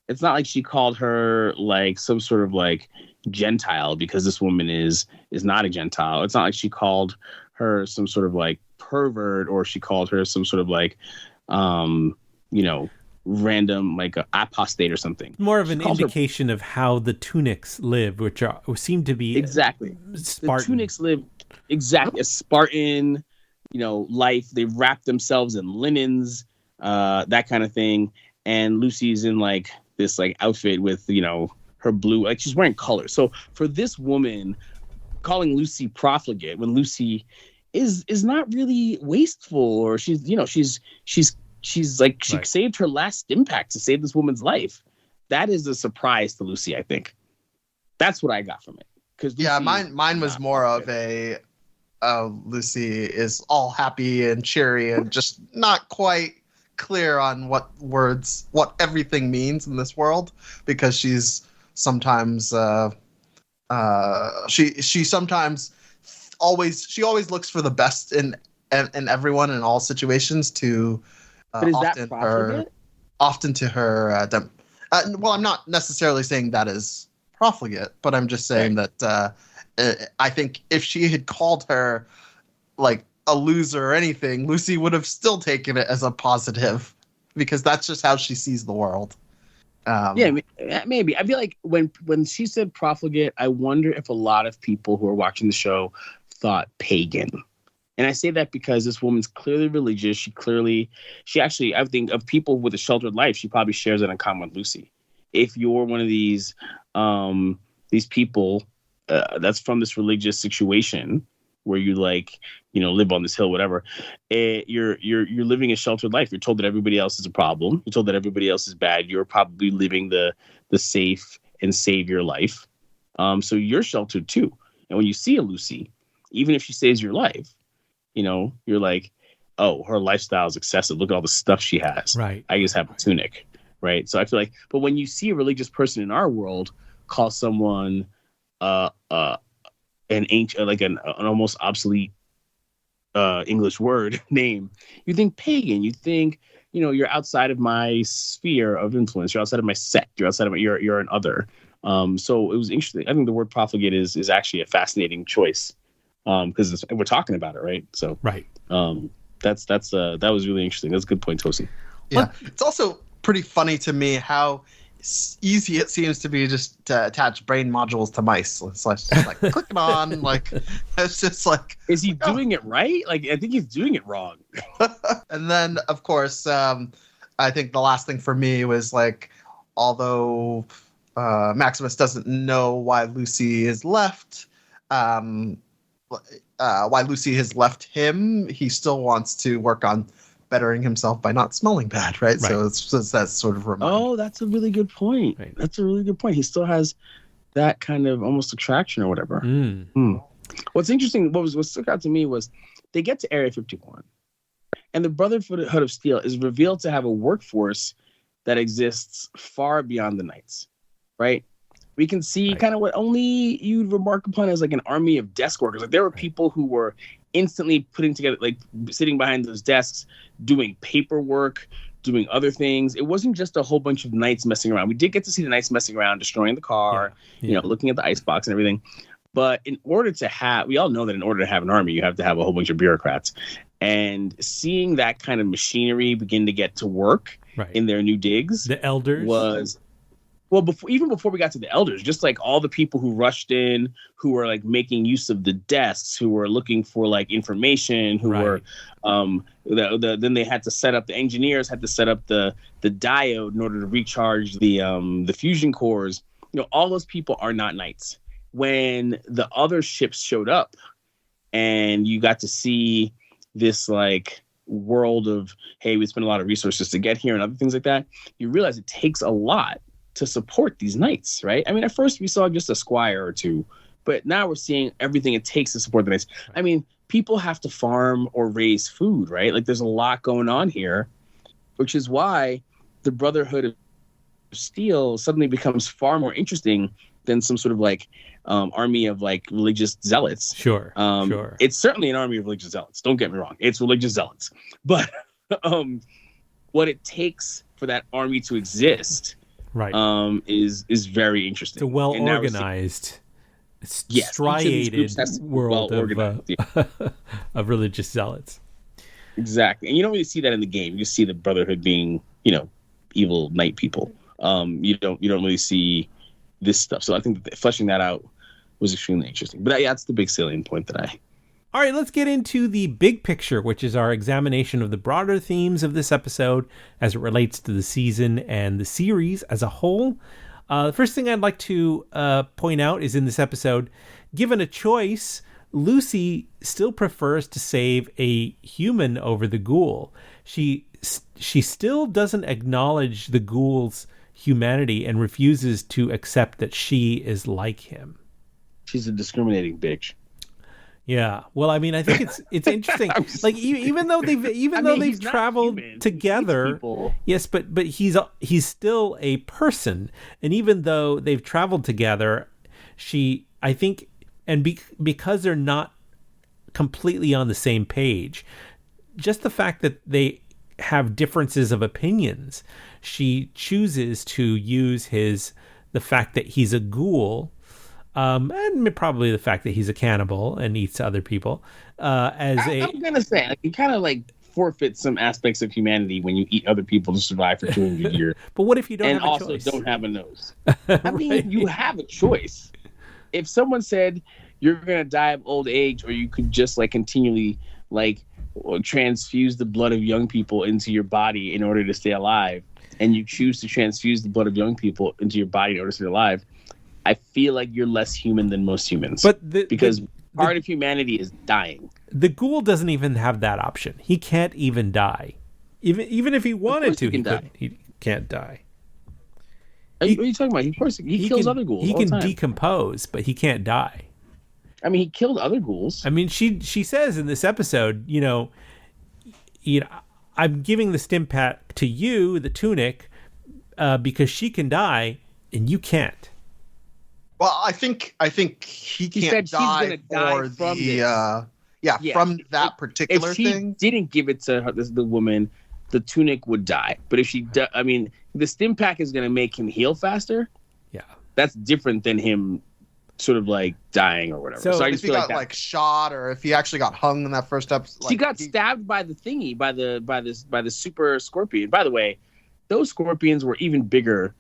Speaker 4: It's not like she called her like some sort of like Gentile, because this woman is not a Gentile. It's not like she called her some sort of like pervert, or she called her some sort of like, random like apostate or something.
Speaker 1: More of an indication of how the Tunics live, which seem to be
Speaker 4: exactly
Speaker 1: Spartan.
Speaker 4: The Tunics live exactly a Spartan, life. They wrap themselves in linens, that kind of thing. And Lucy's in like this like outfit with her blue, like she's wearing colors. So for this woman, calling Lucy profligate when Lucy is not really wasteful, or she's like, she
Speaker 1: right.
Speaker 4: saved her last impact to save this woman's life. That is a surprise to Lucy, I think. That's what I got from it. Because
Speaker 3: mine was more of a Lucy is all happy and cheery and just not quite clear on what everything means in this world, because she's sometimes she sometimes always looks for the best in everyone in all situations to.
Speaker 4: But is that profligate?
Speaker 3: Often to her. Well, I'm not necessarily saying that is profligate, but I'm just saying that I think if she had called her like a loser or anything, Lucy would have still taken it as a positive, because that's just how she sees the world. Maybe. I feel like when she said profligate, I wonder if a lot of people who are watching the show thought pagan. And I say that because this woman's clearly religious. She actually, I think of people with a sheltered life, she probably shares it in common with Lucy. If you're one of these people that's from this religious situation where you live on this hill, whatever, you're living a sheltered life. You're told that everybody else is a problem. You're told that everybody else is bad. You're probably living the safe and savior life. So you're sheltered too. And when you see a Lucy, even if she saves your life, you're like, oh, her lifestyle is excessive. Look at all the stuff she has.
Speaker 1: Right.
Speaker 4: I just have a tunic. Right. So I feel like, but when you see a religious person in our world call someone an ancient, like an almost obsolete English word name, you think pagan. You think, you're outside of my sphere of influence. You're outside of my sect. You're outside of you're an other. So it was interesting. I think the word profligate is actually a fascinating choice. Because we're talking about it, right? So
Speaker 1: right.
Speaker 4: That was really interesting. That's a good point, Tosin.
Speaker 3: Yeah, it's also pretty funny to me how easy it seems to be just to attach brain modules to mice. It's like click it on, like it's just like.
Speaker 4: Is he doing it right? Like I think he's doing it wrong.
Speaker 3: And then of course, I think the last thing for me was like, although Maximus doesn't know why Lucy is left. Why Lucy has left him, he still wants to work on bettering himself by not smelling bad, right? So it's that sort of reminder.
Speaker 4: Oh, that's a really good point. Right. That's a really good point. He still has that kind of almost attraction or whatever. What's interesting, what stuck out to me was they get to Area 51, and the Brotherhood of Steel is revealed to have a workforce that exists far beyond the Knights, right? We can see kind of what only you'd remark upon as like an army of desk workers. Like there were people who were instantly putting together, like sitting behind those desks, doing paperwork, doing other things. It wasn't just a whole bunch of knights messing around. We did get to see the knights messing around, destroying the car, looking at the icebox and everything. But we all know that in order to have an army, you have to have a whole bunch of bureaucrats. And seeing that kind of machinery begin to get to work in their new digs,
Speaker 1: the elders
Speaker 4: was. Well, before we got to the elders, just like all the people who rushed in, who were like making use of the desks, who were looking for like information, who were, then they had to set up, the engineers had to set up the diode in order to recharge the fusion cores. All those people are not knights. when the other ships showed up and you got to see this like world of, hey, we spent a lot of resources to get here and other things like that, you realize it takes a lot to support these knights, right? I mean, at first we saw just a squire or two, but now we're seeing everything it takes to support the knights. I mean, people have to farm or raise food, right? Like there's a lot going on here, which is why the Brotherhood of Steel suddenly becomes far more interesting than some sort of like army of like religious zealots.
Speaker 1: Sure.
Speaker 4: It's certainly an army of religious zealots. Don't get me wrong. It's religious zealots. But what it takes for that army to exist is very interesting.
Speaker 1: It's a well-organized, striated world of religious zealots.
Speaker 4: Exactly. And you don't really see that in the game. You just see the Brotherhood being, evil knight people. You don't really see this stuff. So I think that fleshing that out was extremely interesting. But that's the big salient point that I...
Speaker 1: All right, let's get into the big picture, which is our examination of the broader themes of this episode as it relates to the season and the series as a whole. The first thing I'd like to point out is in this episode, given a choice, Lucy still prefers to save a human over the ghoul. She still doesn't acknowledge the ghoul's humanity and refuses to accept that she is like him.
Speaker 4: She's a discriminating bitch.
Speaker 1: Yeah. Well, I mean, I think it's interesting. Like even though they've traveled together, yes, but he's still a person, and even though they've traveled together, I think, because they're not completely on the same page, just the fact that they have differences of opinions, she chooses to use the fact that he's a ghoul. And probably the fact that he's a cannibal and eats other people. I'm
Speaker 4: gonna say, like, you kind of like forfeit some aspects of humanity when you eat other people to survive for 200 years.
Speaker 1: But what if you don't
Speaker 4: and
Speaker 1: have a
Speaker 4: also
Speaker 1: choice?
Speaker 4: Don't have a nose? I mean, you have a choice. If someone said you're gonna die of old age, or you could just like continually like transfuse the blood of young people into your body in order to stay alive, and you choose to transfuse the blood of young people into your body in order to stay alive, I feel like you're less human than most humans. Because part of humanity is dying.
Speaker 1: The ghoul doesn't even have that option. He can't even die. Even if he wanted to, he can't die.
Speaker 4: What are you talking about? Of course, he kills other ghouls.
Speaker 1: He
Speaker 4: all
Speaker 1: can
Speaker 4: the time.
Speaker 1: decompose, but he can't die.
Speaker 4: I mean, he killed other ghouls.
Speaker 1: I mean, she says in this episode, I'm giving the stim pack to you, the Tunic, because she can die and you can't.
Speaker 3: Well, I think he can't die for
Speaker 4: from
Speaker 3: from that particular thing.
Speaker 4: If she didn't give it to her, the woman, the Tunic would die. But if she, I mean, the stim pack is going to make him heal faster.
Speaker 1: Yeah,
Speaker 4: that's different than him sort of like dying or whatever. So I just
Speaker 3: if he got like shot, or if he actually got hung in that first episode,
Speaker 4: she got stabbed by the thingy, by the super scorpion. By the way, those scorpions were even bigger.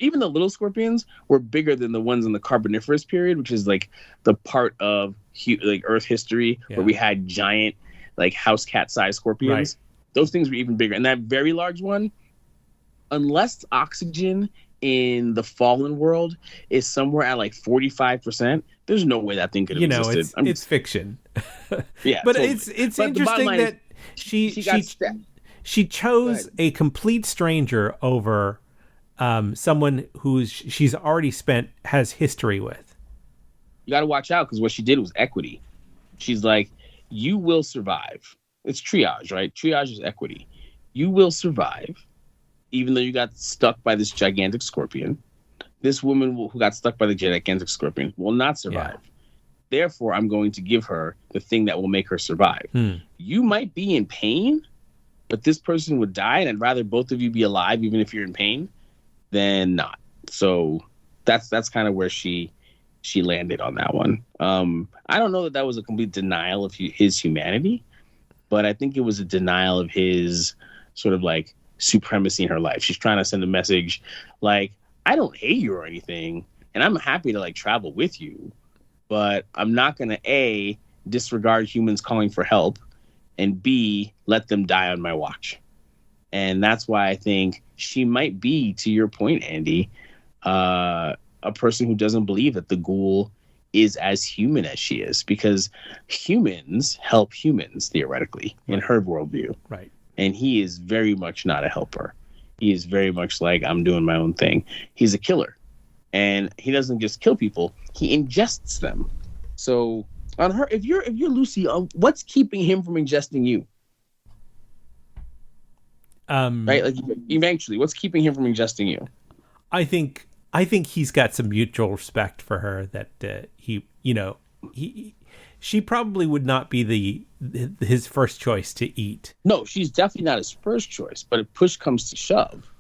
Speaker 4: Even the little scorpions were bigger than the ones in the Carboniferous period, which is like the part of like Earth history where we had giant, like house cat sized scorpions. Right. Those things were even bigger. And that very large one, unless oxygen in the fallen world is somewhere at like 45%, there's no way that thing could have existed.
Speaker 1: It's fiction.
Speaker 4: Yeah,
Speaker 1: but totally. It's interesting that she chose a complete stranger over someone she's already has history with.
Speaker 4: You got to watch out, because what she did was equity. She's like, you will survive. It's triage, right? Triage is equity. You will survive, even though you got stuck by this gigantic scorpion. This woman who got stuck by the gigantic scorpion will not survive. Yeah. Therefore, I'm going to give her the thing that will make her survive. You might be in pain, but this person would die, and I'd rather both of you be alive, even if you're in pain, than not. So that's kind of where she landed on that one. I don't know that was a complete denial of his humanity, but I think it was a denial of his sort of like supremacy in her life. She's trying to send a message like, I don't hate you or anything, and I'm happy to like travel with you, but I'm not going to A, disregard humans calling for help, and B, let them die on my watch. And that's why I think she might be, to your point, Andy, a person who doesn't believe that the ghoul
Speaker 2: is as human as she is, because humans help humans theoretically in her worldview.
Speaker 1: Right.
Speaker 2: And he is very much not a helper. He is very much like, I'm doing my own thing. He's a killer. And he doesn't just kill people, he ingests them. So on her, if you're Lucy, what's keeping him from ingesting you? Right? Like eventually, what's keeping him from ingesting you?
Speaker 1: I think he's got some mutual respect for her that she probably would not be his first choice to eat.
Speaker 2: No, she's definitely not his first choice, but if push comes to shove,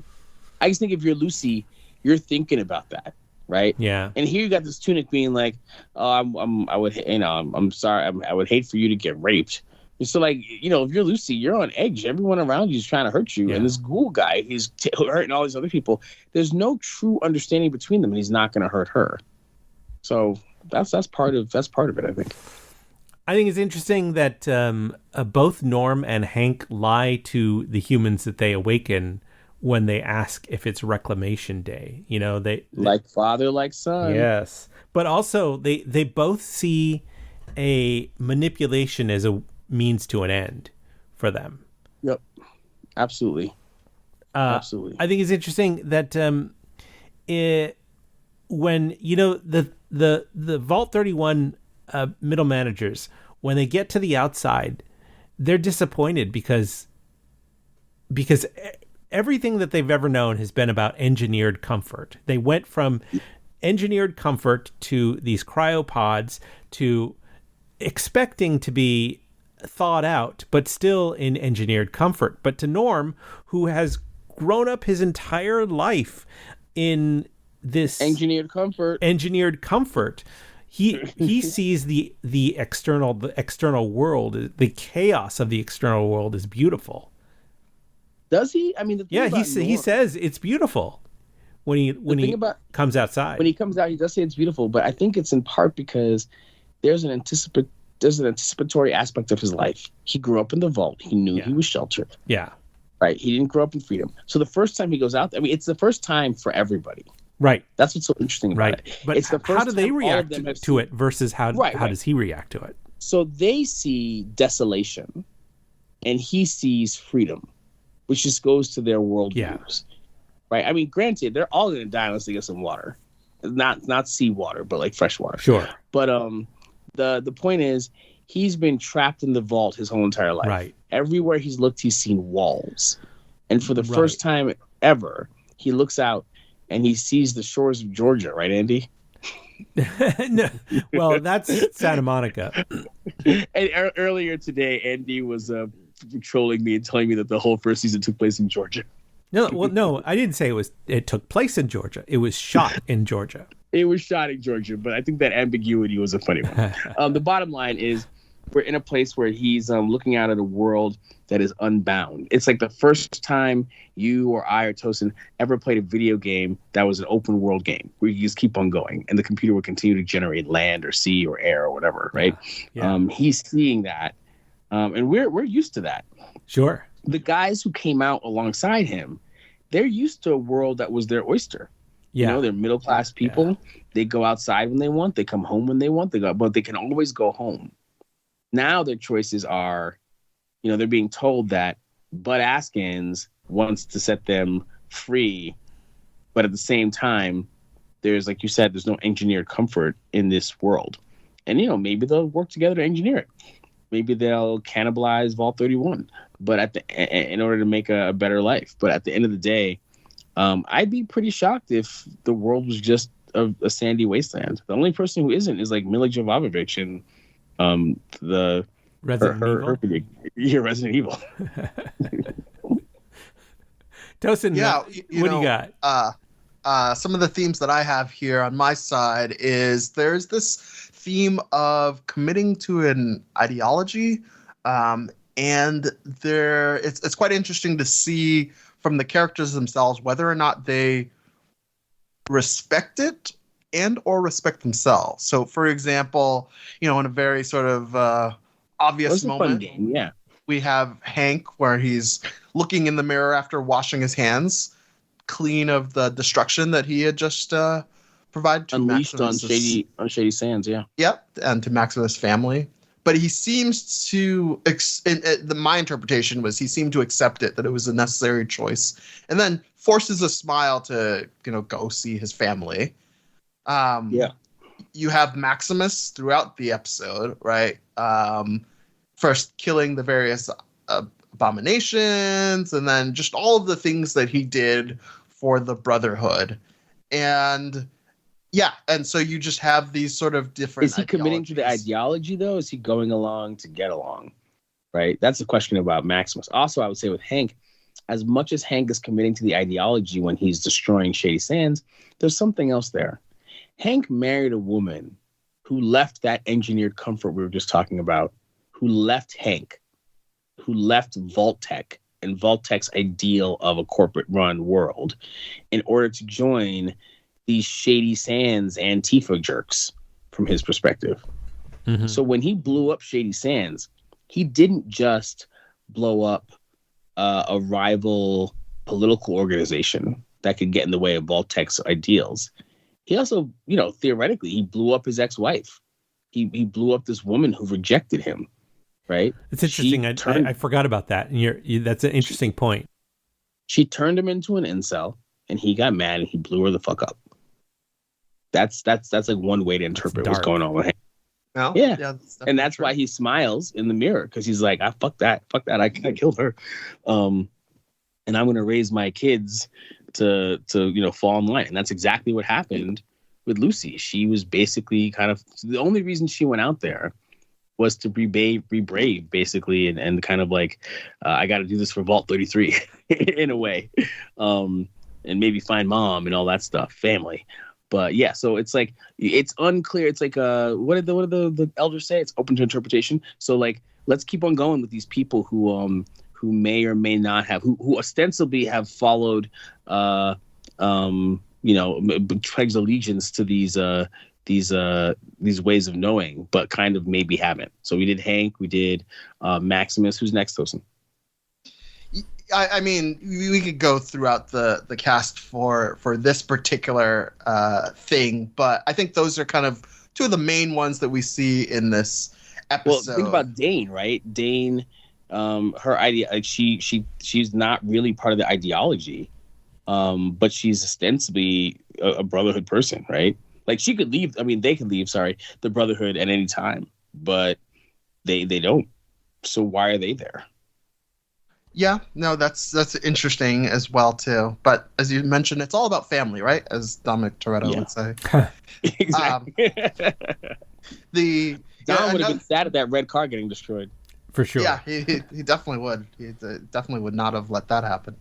Speaker 2: I just think if you're Lucy, you're thinking about that, right?
Speaker 1: Yeah.
Speaker 2: And here you got this Tunic being like, "Oh, I'm sorry, I would hate for you to get raped." So, like, if you're Lucy, you're on edge. Everyone around you is trying to hurt you, and this Ghoul guy, he's hurting all these other people. There's no true understanding between them, and he's not going to hurt her. So that's part of it, I think.
Speaker 1: I think it's interesting that both Norm and Hank lie to the humans that they awaken when they ask if it's Reclamation Day. They
Speaker 2: like father, like son.
Speaker 1: Yes, but also they both see a manipulation as a means to an end for them.
Speaker 2: Yep, absolutely. Absolutely.
Speaker 1: I think it's interesting that when the Vault 31 middle managers, when they get to the outside, they're disappointed because everything that they've ever known has been about engineered comfort. They went from engineered comfort to these cryopods to expecting to be thawed out, but still in engineered comfort. But to Norm, who has grown up his entire life in this
Speaker 2: engineered comfort,
Speaker 1: he sees the external world, the chaos of the external world is beautiful.
Speaker 2: Does he? I mean,
Speaker 1: he says it's beautiful when he comes outside.
Speaker 2: When he comes out, he does say it's beautiful, but I think it's in part because there's an anticipatory aspect of his life. He grew up in the vault. He knew he was sheltered.
Speaker 1: Yeah.
Speaker 2: Right. He didn't grow up in freedom. So the first time he goes out, I mean, it's the first time for everybody.
Speaker 1: Right.
Speaker 2: That's what's so interesting about it.
Speaker 1: But
Speaker 2: it's the first
Speaker 1: how do they react to it versus how does he react to it?
Speaker 2: So they see desolation and he sees freedom, which just goes to their worldviews.
Speaker 1: Yeah.
Speaker 2: Right. I mean, granted, they're all going to die unless they get some water. Not seawater, but like fresh water.
Speaker 1: Sure.
Speaker 2: But the point is, he's been trapped in the vault his whole entire life.
Speaker 1: Right.
Speaker 2: Everywhere he's looked, he's seen walls. And for the first time ever, he looks out and he sees the shores of Georgia. Right, Andy?
Speaker 1: No. Well, that's Santa Monica.
Speaker 2: And earlier today, Andy was trolling me and telling me that the whole first season took place in Georgia.
Speaker 1: No, I didn't say it took place in Georgia. It was shot in Georgia.
Speaker 2: It was shot in Georgia, but I think that ambiguity was a funny one. The bottom line is we're in a place where he's looking out at a world that is unbound. It's like the first time you or I or Tosin ever played a video game that was an open world game where you just keep on going and the computer would continue to generate land or sea or air or whatever, right?
Speaker 1: Yeah.
Speaker 2: He's seeing that, and we're used to that.
Speaker 1: Sure.
Speaker 2: The guys who came out alongside him, they're used to a world that was their oyster.
Speaker 1: Yeah.
Speaker 2: They're middle class people. Yeah. They go outside when they want. They come home when they want. But they can always go home. Now their choices are, they're being told that Bud Askins wants to set them free, but at the same time, there's, like you said, there's no engineered comfort in this world. And maybe they'll work together to engineer it. Maybe they'll cannibalize Vault 31, but in order to make a better life. But at the end of the day, I'd be pretty shocked if the world was just a sandy wasteland. The only person who isn't is like Mila Jovovich and the
Speaker 1: Resident
Speaker 2: Evil. Resident Evil.
Speaker 1: Tosin, what do you got?
Speaker 3: Some of the themes that I have here on my side is there's this theme of committing to an ideology, and it's quite interesting to see from the characters themselves whether or not they respect it and or respect themselves. So, for example, in a very sort of obvious moment, we have Hank where he's looking in the mirror after washing his hands clean of the destruction that he had just provide to
Speaker 4: Unleashed on
Speaker 3: Maximus's-
Speaker 4: Shady Sands, yeah.
Speaker 3: Yep, and to Maximus' family. But he seems to, my interpretation was he seemed to accept it, that it was a necessary choice, and then forces a smile to, go see his family.
Speaker 4: Yeah.
Speaker 3: You have Maximus throughout the episode, right? First killing the various abominations, and then just all of the things that he did for the Brotherhood. And yeah, and so you just have these sort of different.
Speaker 4: Is he committing to the ideology, though? Is he going along to get along? Right? That's the question about Maximus. Also, I would say with Hank, as much as Hank is committing to the ideology when he's destroying Shady Sands, there's something else there. Hank married a woman who left that engineered comfort we were just talking about, who left Hank, who left Vault-Tec and Vault-Tec's ideal of a corporate-run world in order to join these Shady Sands Antifa jerks from his perspective. Mm-hmm. So when he blew up Shady Sands, he didn't just blow up a rival political organization that could get in the way of Vault-Tec's ideals. He also, theoretically, he blew up his ex-wife. He blew up this woman who rejected him, right?
Speaker 1: It's interesting. I forgot about that. And that's an interesting point.
Speaker 4: She turned him into an incel, and he got mad, and he blew her the fuck up. That's like one way to interpret what's going on with him.
Speaker 3: No?
Speaker 4: Yeah, and that's why he smiles in the mirror, because he's like, fuck that, I killed her, and I'm gonna raise my kids to fall in line. And that's exactly what happened with Lucy. She was basically kind of the only reason she went out there was to be brave, basically, and kind of like I got to do this for Vault 33 in a way, and maybe find mom and all that stuff, family. But yeah, so it's like, it's unclear. It's like, what did the elders say? It's open to interpretation. So like, let's keep on going with these people who may or may not have, who ostensibly have followed, pledged allegiance to these ways of knowing, but kind of maybe haven't. So we did Hank, we did Maximus. Who's next, Tosin?
Speaker 3: I mean, we could go throughout the cast for this particular thing, but I think those are kind of two of the main ones that we see in this episode.
Speaker 4: Well, think about Dane, right? Dane, her idea, like she's not really part of the ideology, but she's ostensibly a Brotherhood person, right? Like she could leave. I mean, they could leave. Sorry, the Brotherhood at any time, but they don't. So why are they there?
Speaker 3: Yeah, no, that's interesting as well too. But as you mentioned, it's all about family, right? As Dominic Toretto would say.
Speaker 4: Exactly. Don would have been sad at that red car getting destroyed.
Speaker 1: For sure.
Speaker 3: Yeah, he definitely would. He definitely would not have let that happen.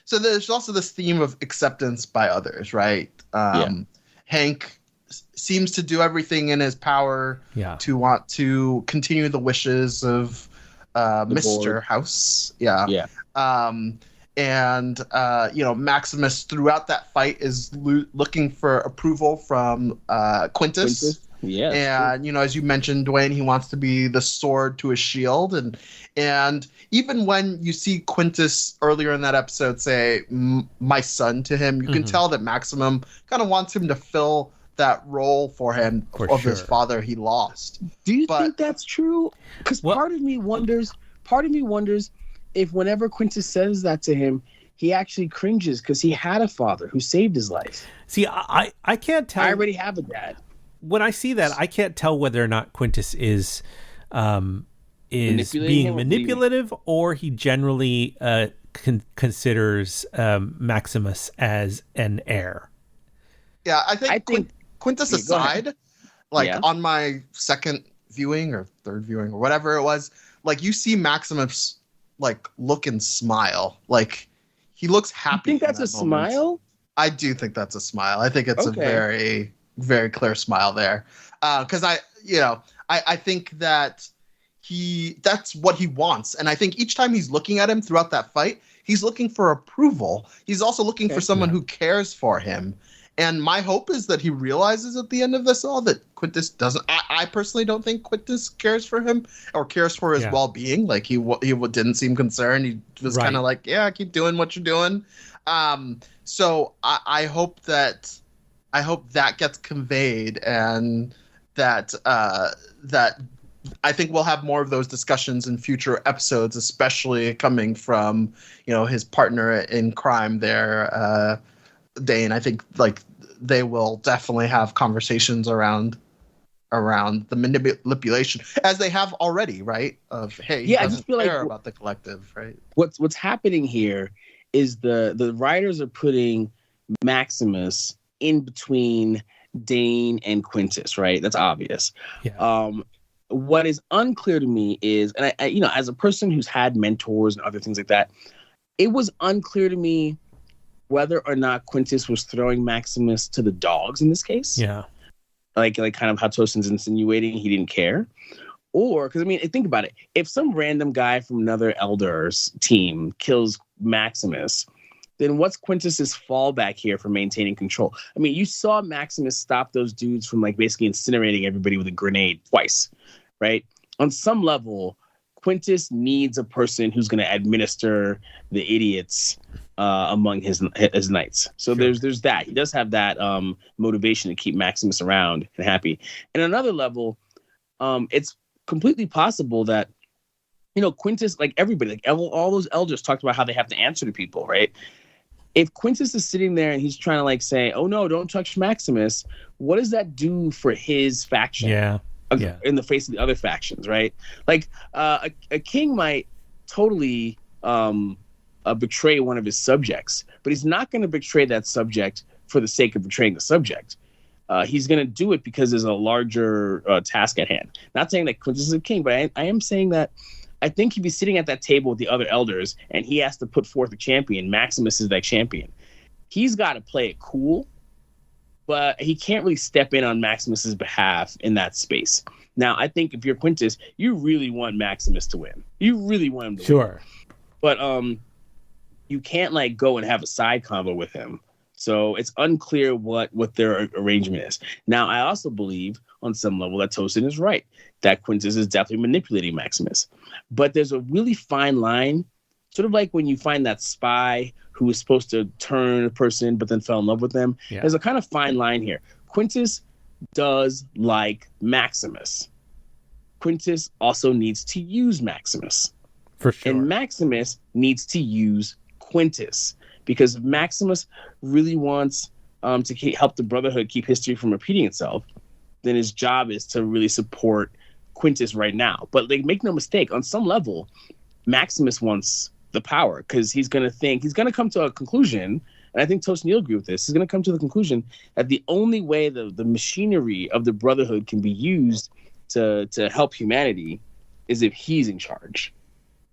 Speaker 3: So there's also this theme of acceptance by others, right? Hank seems to do everything in his power to want to continue the wishes of Mr.
Speaker 4: board.
Speaker 3: House. Yeah. Maximus throughout that fight is looking for approval from Quintus.
Speaker 4: Yeah.
Speaker 3: And as you mentioned, Dwayne, he wants to be the sword to his shield, and even when you see Quintus earlier in that episode say "my son" to him, you can tell that Maximum kind of wants him to fill that role for him of his father he lost.
Speaker 4: Do you think that's true? Because part of me wonders if whenever Quintus says that to him, he actually cringes because he had a father who saved his life.
Speaker 1: See, I can't tell.
Speaker 4: I already have a dad.
Speaker 1: When I see that, I can't tell whether or not Quintus is being manipulative, or he generally considers Maximus as an heir.
Speaker 3: Yeah, I think Quintus aside, on my second viewing or third viewing or whatever it was, like you see Maximus look and smile, like he looks happy.
Speaker 4: You think that's a smile?
Speaker 3: I do think that's a smile. I think it's a very, very clear smile there, because I think that that's what he wants, and I think each time he's looking at him throughout that fight, he's looking for approval. He's also looking for someone who cares for him. And my hope is that he realizes at the end of this all that Quintus doesn't. I personally don't think Quintus cares for him or cares for his well-being. Like he didn't seem concerned. He was kind of like, yeah, keep doing what you're doing. So I hope that I hope that gets conveyed, and that that I think we'll have more of those discussions in future episodes, especially coming from, his partner in crime there, Dane. I think like they will definitely have conversations around the manipulation, as they have already, right? Of, hey, he
Speaker 4: I
Speaker 3: doesn't
Speaker 4: just feel
Speaker 3: care
Speaker 4: like
Speaker 3: about the collective, right?
Speaker 4: What's happening here is the writers are putting Maximus in between Dane and Quintus, right? That's obvious.
Speaker 1: Yeah.
Speaker 4: What is unclear to me is, and I as a person who's had mentors and other things like that, it was unclear to me whether or not Quintus was throwing Maximus to the dogs in this case.
Speaker 1: Yeah.
Speaker 4: Like kind of how Tosin's insinuating he didn't care. Or, because think about it. If some random guy from another Elder's team kills Maximus, then what's Quintus's fallback here for maintaining control? You saw Maximus stop those dudes from basically incinerating everybody with a grenade twice, right? On some level, Quintus needs a person who's going to administer the idiots among his knights. So sure. there's that. He does have that motivation to keep Maximus around and happy. And another level, it's completely possible that Quintus, like everybody, like all those elders talked about how they have to answer to people, right? If Quintus is sitting there and he's trying to say, "Oh no, don't touch Maximus," what does that do for his faction?
Speaker 1: Yeah.
Speaker 4: In the face of the other factions, right? Like a king might totally betray one of his subjects, but he's not going to betray that subject for the sake of betraying the subject. He's going to do it because there's a larger task at hand. Not saying that Quintus is a king, but I am saying that I think if he's sitting at that table with the other elders and he has to put forth a champion, Maximus is that champion. He's got to play it cool, but he can't really step in on Maximus's behalf in that space. Now, I think if you're Quintus, you really want Maximus to win. You really want him to win.
Speaker 1: Sure.
Speaker 4: But you can't go and have a side convo with him. So it's unclear what their arrangement is. Now, I also believe on some level that Tosin is right, that Quintus is definitely manipulating Maximus. But there's a really fine line, sort of like when you find that spy who was supposed to turn a person but then fell in love with them. Yeah. There's a kind of fine line here. Quintus does like Maximus. Quintus also needs to use Maximus.
Speaker 1: For sure.
Speaker 4: And Maximus needs to use Quintus. Because if Maximus really wants to help the Brotherhood keep history from repeating itself, then his job is to really support Quintus right now. But make no mistake, on some level, Maximus wants the power because he's going to come to a conclusion, and I think Tosin will agree with this, he's going to come to the conclusion that the only way the machinery of the Brotherhood can be used to help humanity is if he's in charge,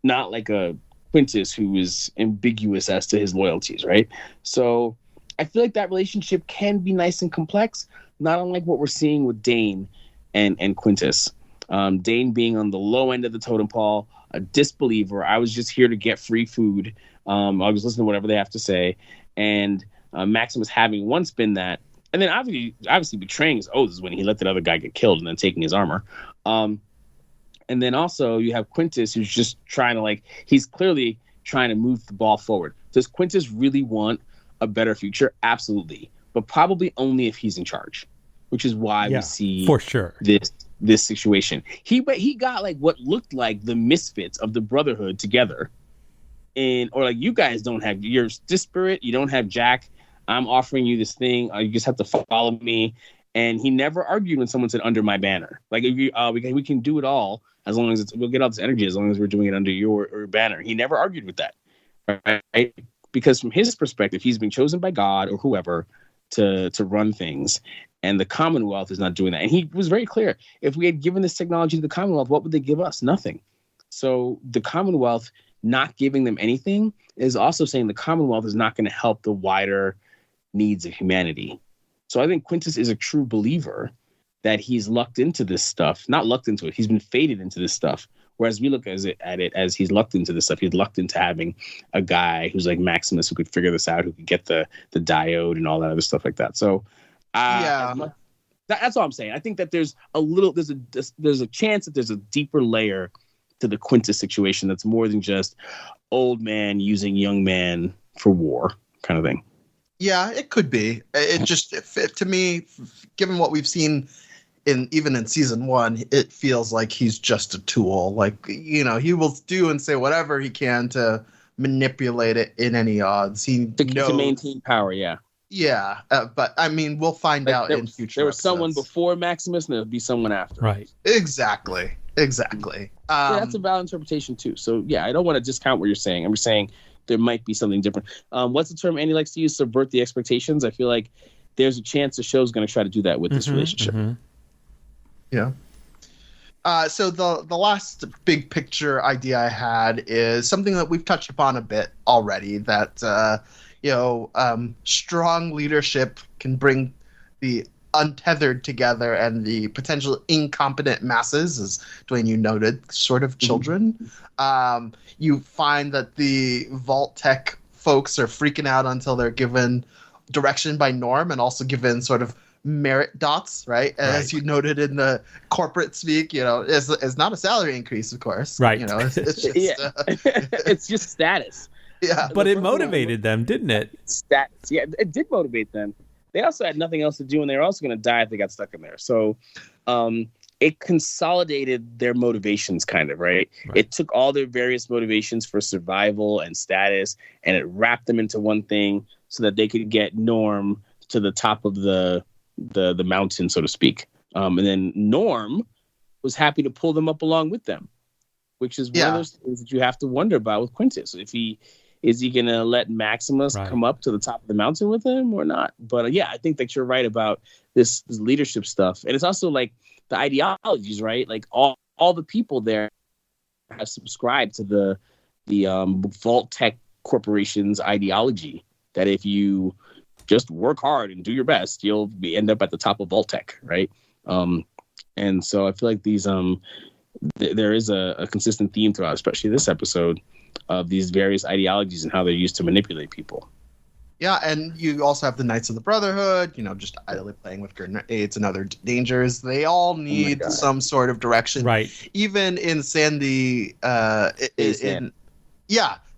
Speaker 4: not like a Quintus who is ambiguous as to his loyalties, right? So I feel like that relationship can be nice and complex, not unlike what we're seeing with Dane and Quintus. Dane being on the low end of the totem pole, a disbeliever. I was just here to get free food. I was listening to whatever they have to say. And Maximus having once been that, and then obviously betraying his oaths when he let that other guy get killed and then taking his armor. And then also you have Quintus who's just trying to he's clearly trying to move the ball forward. Does Quintus really want a better future? Absolutely. But probably only if he's in charge, which is why we see
Speaker 1: for sure
Speaker 4: this situation. He got what looked like the misfits of the Brotherhood together. You guys don't have, you're disparate. You don't have Jack. I'm offering you this thing. You just have to follow me. And he never argued when someone said under my banner. We can do it all as long as we'll get all this energy as long as we're doing it under your banner. He never argued with that, right? Because from his perspective, he's been chosen by God or whoever to run things, and the Commonwealth is not doing that. And he was very clear. If we had given this technology to the Commonwealth, what would they give us? Nothing. So the Commonwealth not giving them anything is also saying the Commonwealth is not going to help the wider needs of humanity. So I think Quintus is a true believer that he's lucked into this stuff. Not lucked into it. He's been fated into this stuff. Whereas we look at it as he's lucked into this stuff. He's lucked into having a guy who's like Maximus who could figure this out, who could get the diode and all that other stuff like that. So that's all I'm saying. I think that there's a chance that there's a deeper layer to the Quintus situation that's more than just old man using young man for war kind of thing.
Speaker 3: Yeah, it could be. To me, given what we've seen even in season 1, it feels like he's just a tool. Like, he will do and say whatever he can to manipulate it in any odds. He knows
Speaker 4: to maintain power. Yeah.
Speaker 3: Yeah, but I mean, we'll find out in future.
Speaker 4: There was someone before Maximus, and there'll be someone after.
Speaker 1: Right.
Speaker 3: Exactly.
Speaker 4: Yeah, that's a valid interpretation too. So yeah, I don't want to discount what you're saying. I'm just saying there might be something different. What's the term Andy likes to use? Subvert the expectations. I feel like there's a chance the show's going to try to do that with this relationship.
Speaker 1: Mm-hmm.
Speaker 3: Yeah. So the last big picture idea I had is something that we've touched upon a bit already. That strong leadership can bring the untethered together and the potential incompetent masses, as Dwayne, you noted, sort of children. You find that the Vault Tech folks are freaking out until they're given direction by Norm and also given sort of merit dots, right? As you noted in the corporate speak, it's not a salary increase, of course.
Speaker 1: Right.
Speaker 3: It's just,
Speaker 4: it's just status.
Speaker 3: Yeah.
Speaker 1: But it motivated them, didn't it?
Speaker 4: Status. Yeah, it did motivate them. They also had nothing else to do, and they were also going to die if they got stuck in there. So it consolidated their motivations, kind of, right? It took all their various motivations for survival and status, and it wrapped them into one thing so that they could get Norm to the top of the mountain, so to speak. And then Norm was happy to pull them up along with them, which is one of those things that you have to wonder about with Quintus. Is he going to let Maximus come up to the top of the mountain with him or not? But yeah, I think that you're right about this leadership stuff. And it's also like the ideologies, right? Like all the people there have subscribed to the Vault Tech Corporation's ideology that if you just work hard and do your best, you'll end up at the top of Vault Tech, right? And so I feel like these there is a consistent theme throughout, especially this episode, of these various ideologies and how they're used to manipulate people.
Speaker 3: Yeah, and you also have the Knights of the Brotherhood, just idly playing with grenades and other dangers. They all need some sort of direction.
Speaker 1: Right.
Speaker 3: Even in Sandy,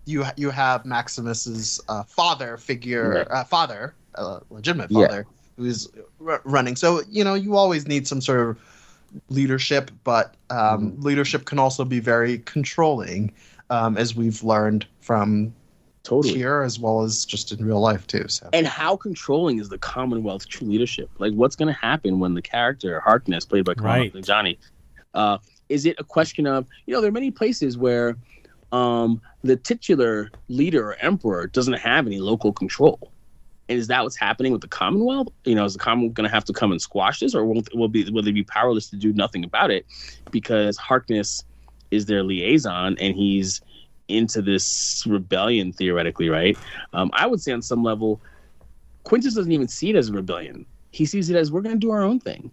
Speaker 3: you have Maximus's father figure, legitimate father, who's running. So, you always need some sort of leadership, but leadership can also be very controlling, as we've learned from here as well as just in real life too. So.
Speaker 4: And how controlling is the Commonwealth true leadership? Like, what's going to happen when the character Harkness, played by Johnny, is it a question of, there are many places where the titular leader or emperor doesn't have any local control. And is that what's happening with the Commonwealth? Is the Commonwealth going to have to come and squash this, or will they be powerless to do nothing about it because Harkness is their liaison and he's into this rebellion theoretically, right? I would say on some level, Quintus doesn't even see it as a rebellion. He sees it as we're going to do our own thing,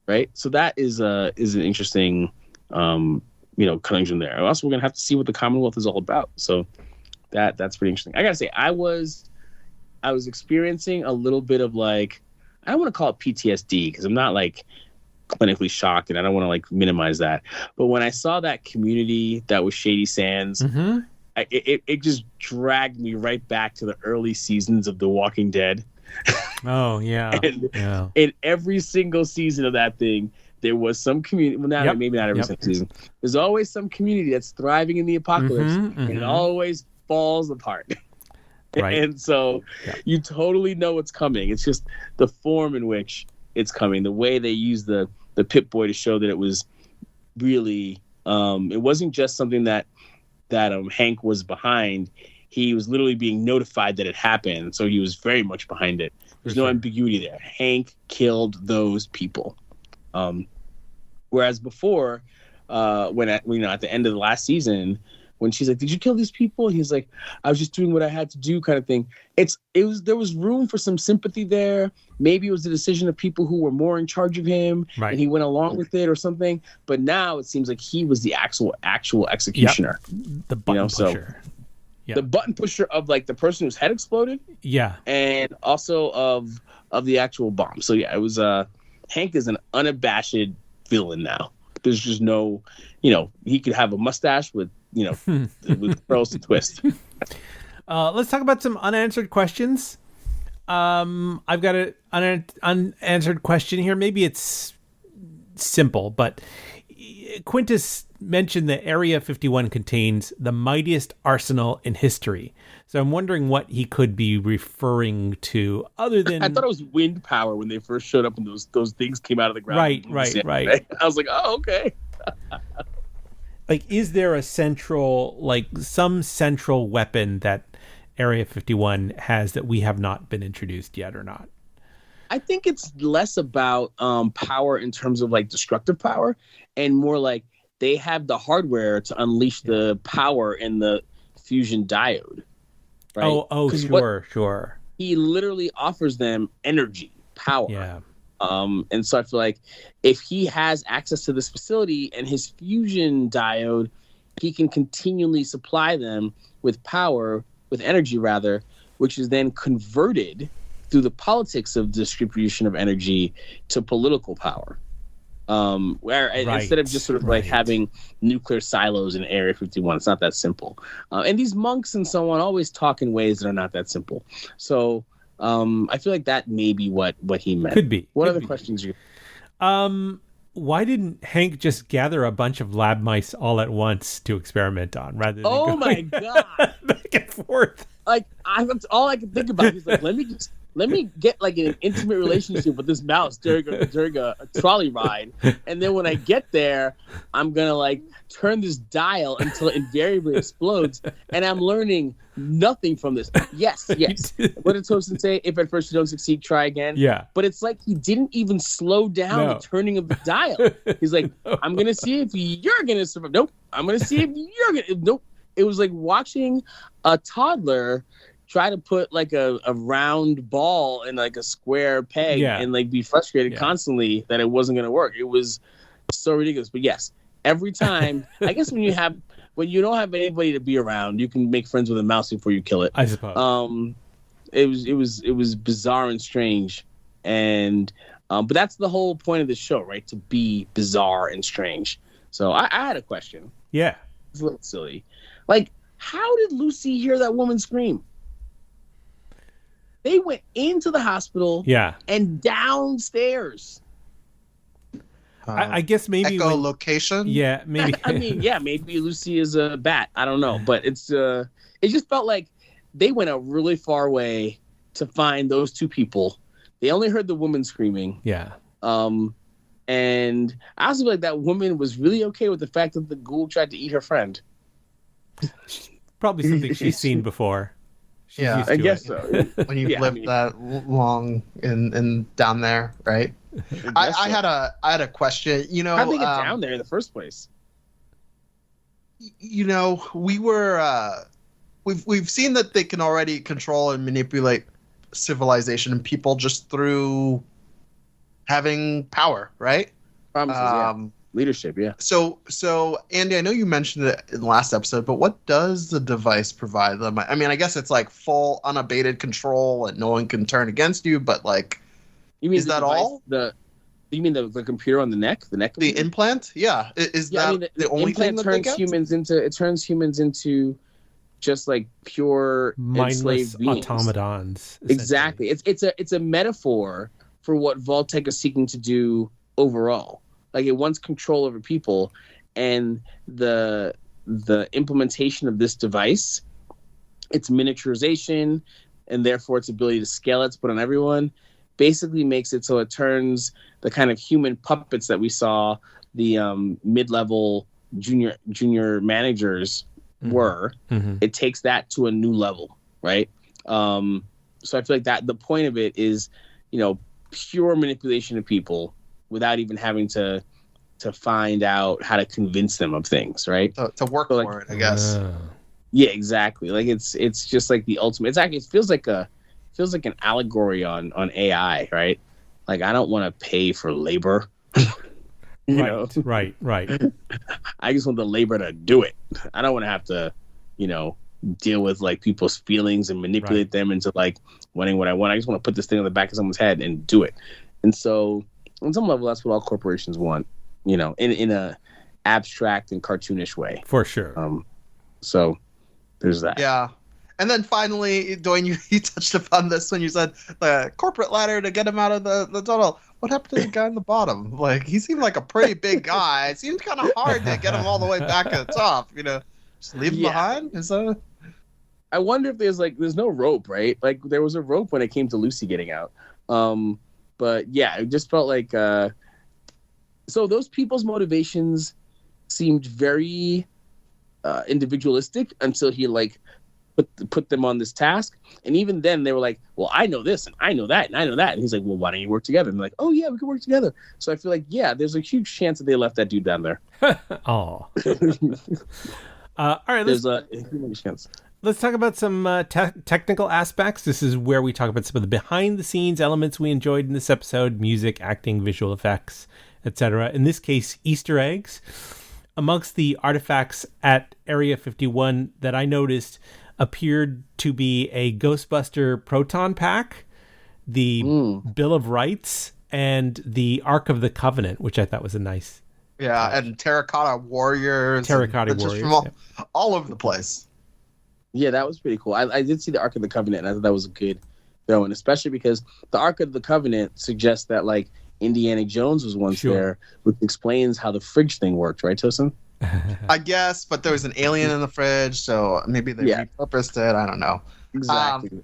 Speaker 4: right? So that is an interesting, conundrum there. Also, we're going to have to see what the Commonwealth is all about. So that's pretty interesting. I got to say, I was experiencing a little bit of like, I don't want to call it PTSD because I'm not like clinically shocked and I don't want to like minimize that. But when I saw that community that was Shady Sands, it just dragged me right back to the early seasons of The Walking Dead.
Speaker 1: Oh, yeah.
Speaker 4: And in every single season of that thing, there was some community. Well, maybe not every single season. There's always some community that's thriving in the apocalypse and it always falls apart. Right. And so you totally know what's coming. It's just the form in which it's coming, the way they use the Pip-Boy to show that it was really, it wasn't just something that Hank was behind. He was literally being notified that it happened, so he was very much behind it. There's no ambiguity there. Hank killed those people. Whereas before, when at the end of the last season, when she's like, "Did you kill these people?" He's like, "I was just doing what I had to do," kind of thing. There was room for some sympathy there. Maybe it was the decision of people who were more in charge of him, and he went along with it or something. But now it seems like he was the actual executioner,
Speaker 1: the button pusher.
Speaker 4: The button pusher of like the person whose head exploded, and also of the actual bomb. So yeah, it was Hank is an unabashed villain now. There's just no, he could have a mustache with with pearls to twist.
Speaker 1: Let's talk about some unanswered questions. I've got an unanswered question here. Maybe it's simple, but Quintus mentioned that Area 51 contains the mightiest arsenal in history. So I'm wondering what he could be referring to, other than...
Speaker 4: I thought it was wind power when they first showed up and those things came out of the ground.
Speaker 1: Right.
Speaker 4: I was like, oh, okay.
Speaker 1: Like, is there a central, like, some central weapon that Area 51 has that we have not been introduced yet or not?
Speaker 4: I think it's less about power in terms of like destructive power, and more like they have the hardware to unleash the power in the fusion diode. Right?
Speaker 1: Sure.
Speaker 4: He literally offers them energy, power.
Speaker 1: Yeah.
Speaker 4: And so I feel like if he has access to this facility and his fusion diode, he can continually supply them with power, with energy rather, which is then converted through the politics of distribution of energy to political power. Instead of just sort of like having nuclear silos in Area 51, it's not that simple. And these monks and so on always talk in ways that are not that simple. So I feel like that may be what he meant.
Speaker 1: Could be.
Speaker 4: What other questions you?
Speaker 1: Why didn't Hank just gather a bunch of lab mice all at once to experiment on, rather than
Speaker 4: my god,
Speaker 1: back and forth?
Speaker 4: Like that's all I could think about. He's like, let me get like an intimate relationship with this mouse during a trolley ride, and then when I get there, I'm gonna like turn this dial until it invariably explodes, and I'm learning nothing from this. Yes. What did Tosin say? If at first you don't succeed, try again.
Speaker 1: Yeah.
Speaker 4: But it's like he didn't even slow down the turning of the dial. He's like, I'm gonna see if you're gonna survive. Nope. I'm gonna see if you're gonna. Nope. It was like watching a toddler try to put like a round ball in like a square peg and like be frustrated constantly that it wasn't going to work. It was so ridiculous. But yes, every time, I guess when you don't have anybody to be around, you can make friends with a mouse before you kill it.
Speaker 1: I suppose.
Speaker 4: It was bizarre and strange. And, but that's the whole point of the show, right? To be bizarre and strange. So I had a question.
Speaker 1: Yeah.
Speaker 4: It's a little silly. Like, how did Lucy hear that woman scream? They went into the hospital and downstairs.
Speaker 1: I guess maybe
Speaker 3: echolocation.
Speaker 1: Yeah, maybe.
Speaker 4: I mean, maybe Lucy is a bat. I don't know, but it just felt like they went a really far way to find those two people. They only heard the woman screaming.
Speaker 1: Yeah.
Speaker 4: And I also feel like that woman was really okay with the fact that the ghoul tried to eat her friend.
Speaker 1: Probably something she's seen before.
Speaker 4: I guess so.
Speaker 3: When you've lived that long in down there, right? I had a question. You know,
Speaker 4: how did they get down there in the first place?
Speaker 3: You know, we've seen that they can already control and manipulate civilization and people just through having power, right?
Speaker 4: Promises, leadership, yeah.
Speaker 3: So Andy, I know you mentioned it in the last episode, but what does the device provide them? I mean, I guess it's like full unabated control and no one can turn against you, but like, is that device, all?
Speaker 4: You mean the computer on the neck? The neck?
Speaker 3: The implant? Yeah. Is that the only thing that
Speaker 4: turns humans into just like pure
Speaker 1: mindless automatons?
Speaker 4: Exactly. It's a metaphor for what Vault-Tec is seeking to do overall. Like, it wants control over people, and the implementation of this device, its miniaturization, and therefore its ability to scale it to put on everyone, basically makes it so it turns the kind of human puppets that we saw the mid-level junior managers were. Mm-hmm. It takes that to a new level, right? So I feel like that the point of it is, pure manipulation of people without even having to find out how to convince them of things, right?
Speaker 3: To work for it, I guess.
Speaker 4: Yeah, exactly. Like it's just like the ultimate. It feels like an allegory on AI, right? Like, I don't want to pay for labor.
Speaker 1: Right.
Speaker 4: I just want the labor to do it. I don't want to have to, deal with like people's feelings and manipulate them into like wanting what I want. I just want to put this thing on the back of someone's head and do it. And so, on some level, that's what all corporations want, in a abstract and cartoonish way.
Speaker 1: For sure.
Speaker 4: So there's that.
Speaker 3: Yeah. And then finally, Dwayne, you touched upon this when you said the corporate ladder to get him out of the tunnel. What happened to the guy in the bottom? Like, he seemed like a pretty big guy. It seemed kind of hard to get him all the way back at the top, Just leave him behind? Is that...
Speaker 4: I wonder if there's no rope, right? Like, there was a rope when it came to Lucy getting out. But yeah, it just felt like... So those people's motivations seemed very individualistic until he, like, put them on this task. And even then they were like, well, I know this and I know that and I know that. And he's like, well, why don't you work together? And they're like, oh yeah, we can work together. So I feel like, yeah, there's a huge chance that they left that dude down there.
Speaker 1: Oh. All right,
Speaker 4: there's a huge chance.
Speaker 1: Let's talk about some technical aspects. This is where we talk about some of the behind the scenes elements we enjoyed in this episode: music, acting, visual effects, etc. In this case, Easter eggs. Amongst the artifacts at Area 51 that I noticed appeared to be a Ghostbuster proton pack, the Bill of Rights, and the Ark of the Covenant, which I thought was a nice...
Speaker 3: Yeah, and terracotta warriors. From all over the place.
Speaker 4: Yeah, that was pretty cool. I did see the Ark of the Covenant, and I thought that was a good throw in, especially because the Ark of the Covenant suggests that, like, Indiana Jones was once there, which explains how the fridge thing worked, right, Tosin?
Speaker 3: I guess, but there was an alien in the fridge, so maybe they repurposed it. I don't know.
Speaker 4: Exactly.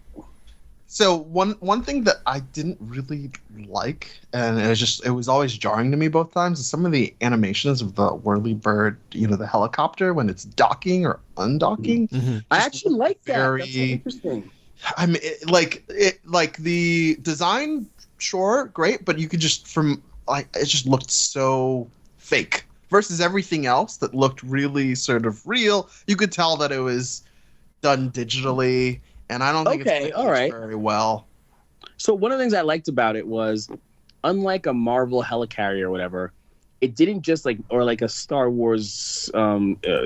Speaker 3: So one thing that I didn't really like, and it was always jarring to me both times, is some of the animations of the whirly bird, the helicopter when it's docking or undocking.
Speaker 4: Mm-hmm. I actually like that. That's so interesting.
Speaker 3: I mean, like the design, sure, great, but you could just it just looked so fake. Versus everything else that looked really sort of real. You could tell that it was done digitally, and I don't think it's very well.
Speaker 4: So one of the things I liked about it was, unlike a Marvel helicarrier or whatever, it didn't just or like a Star Wars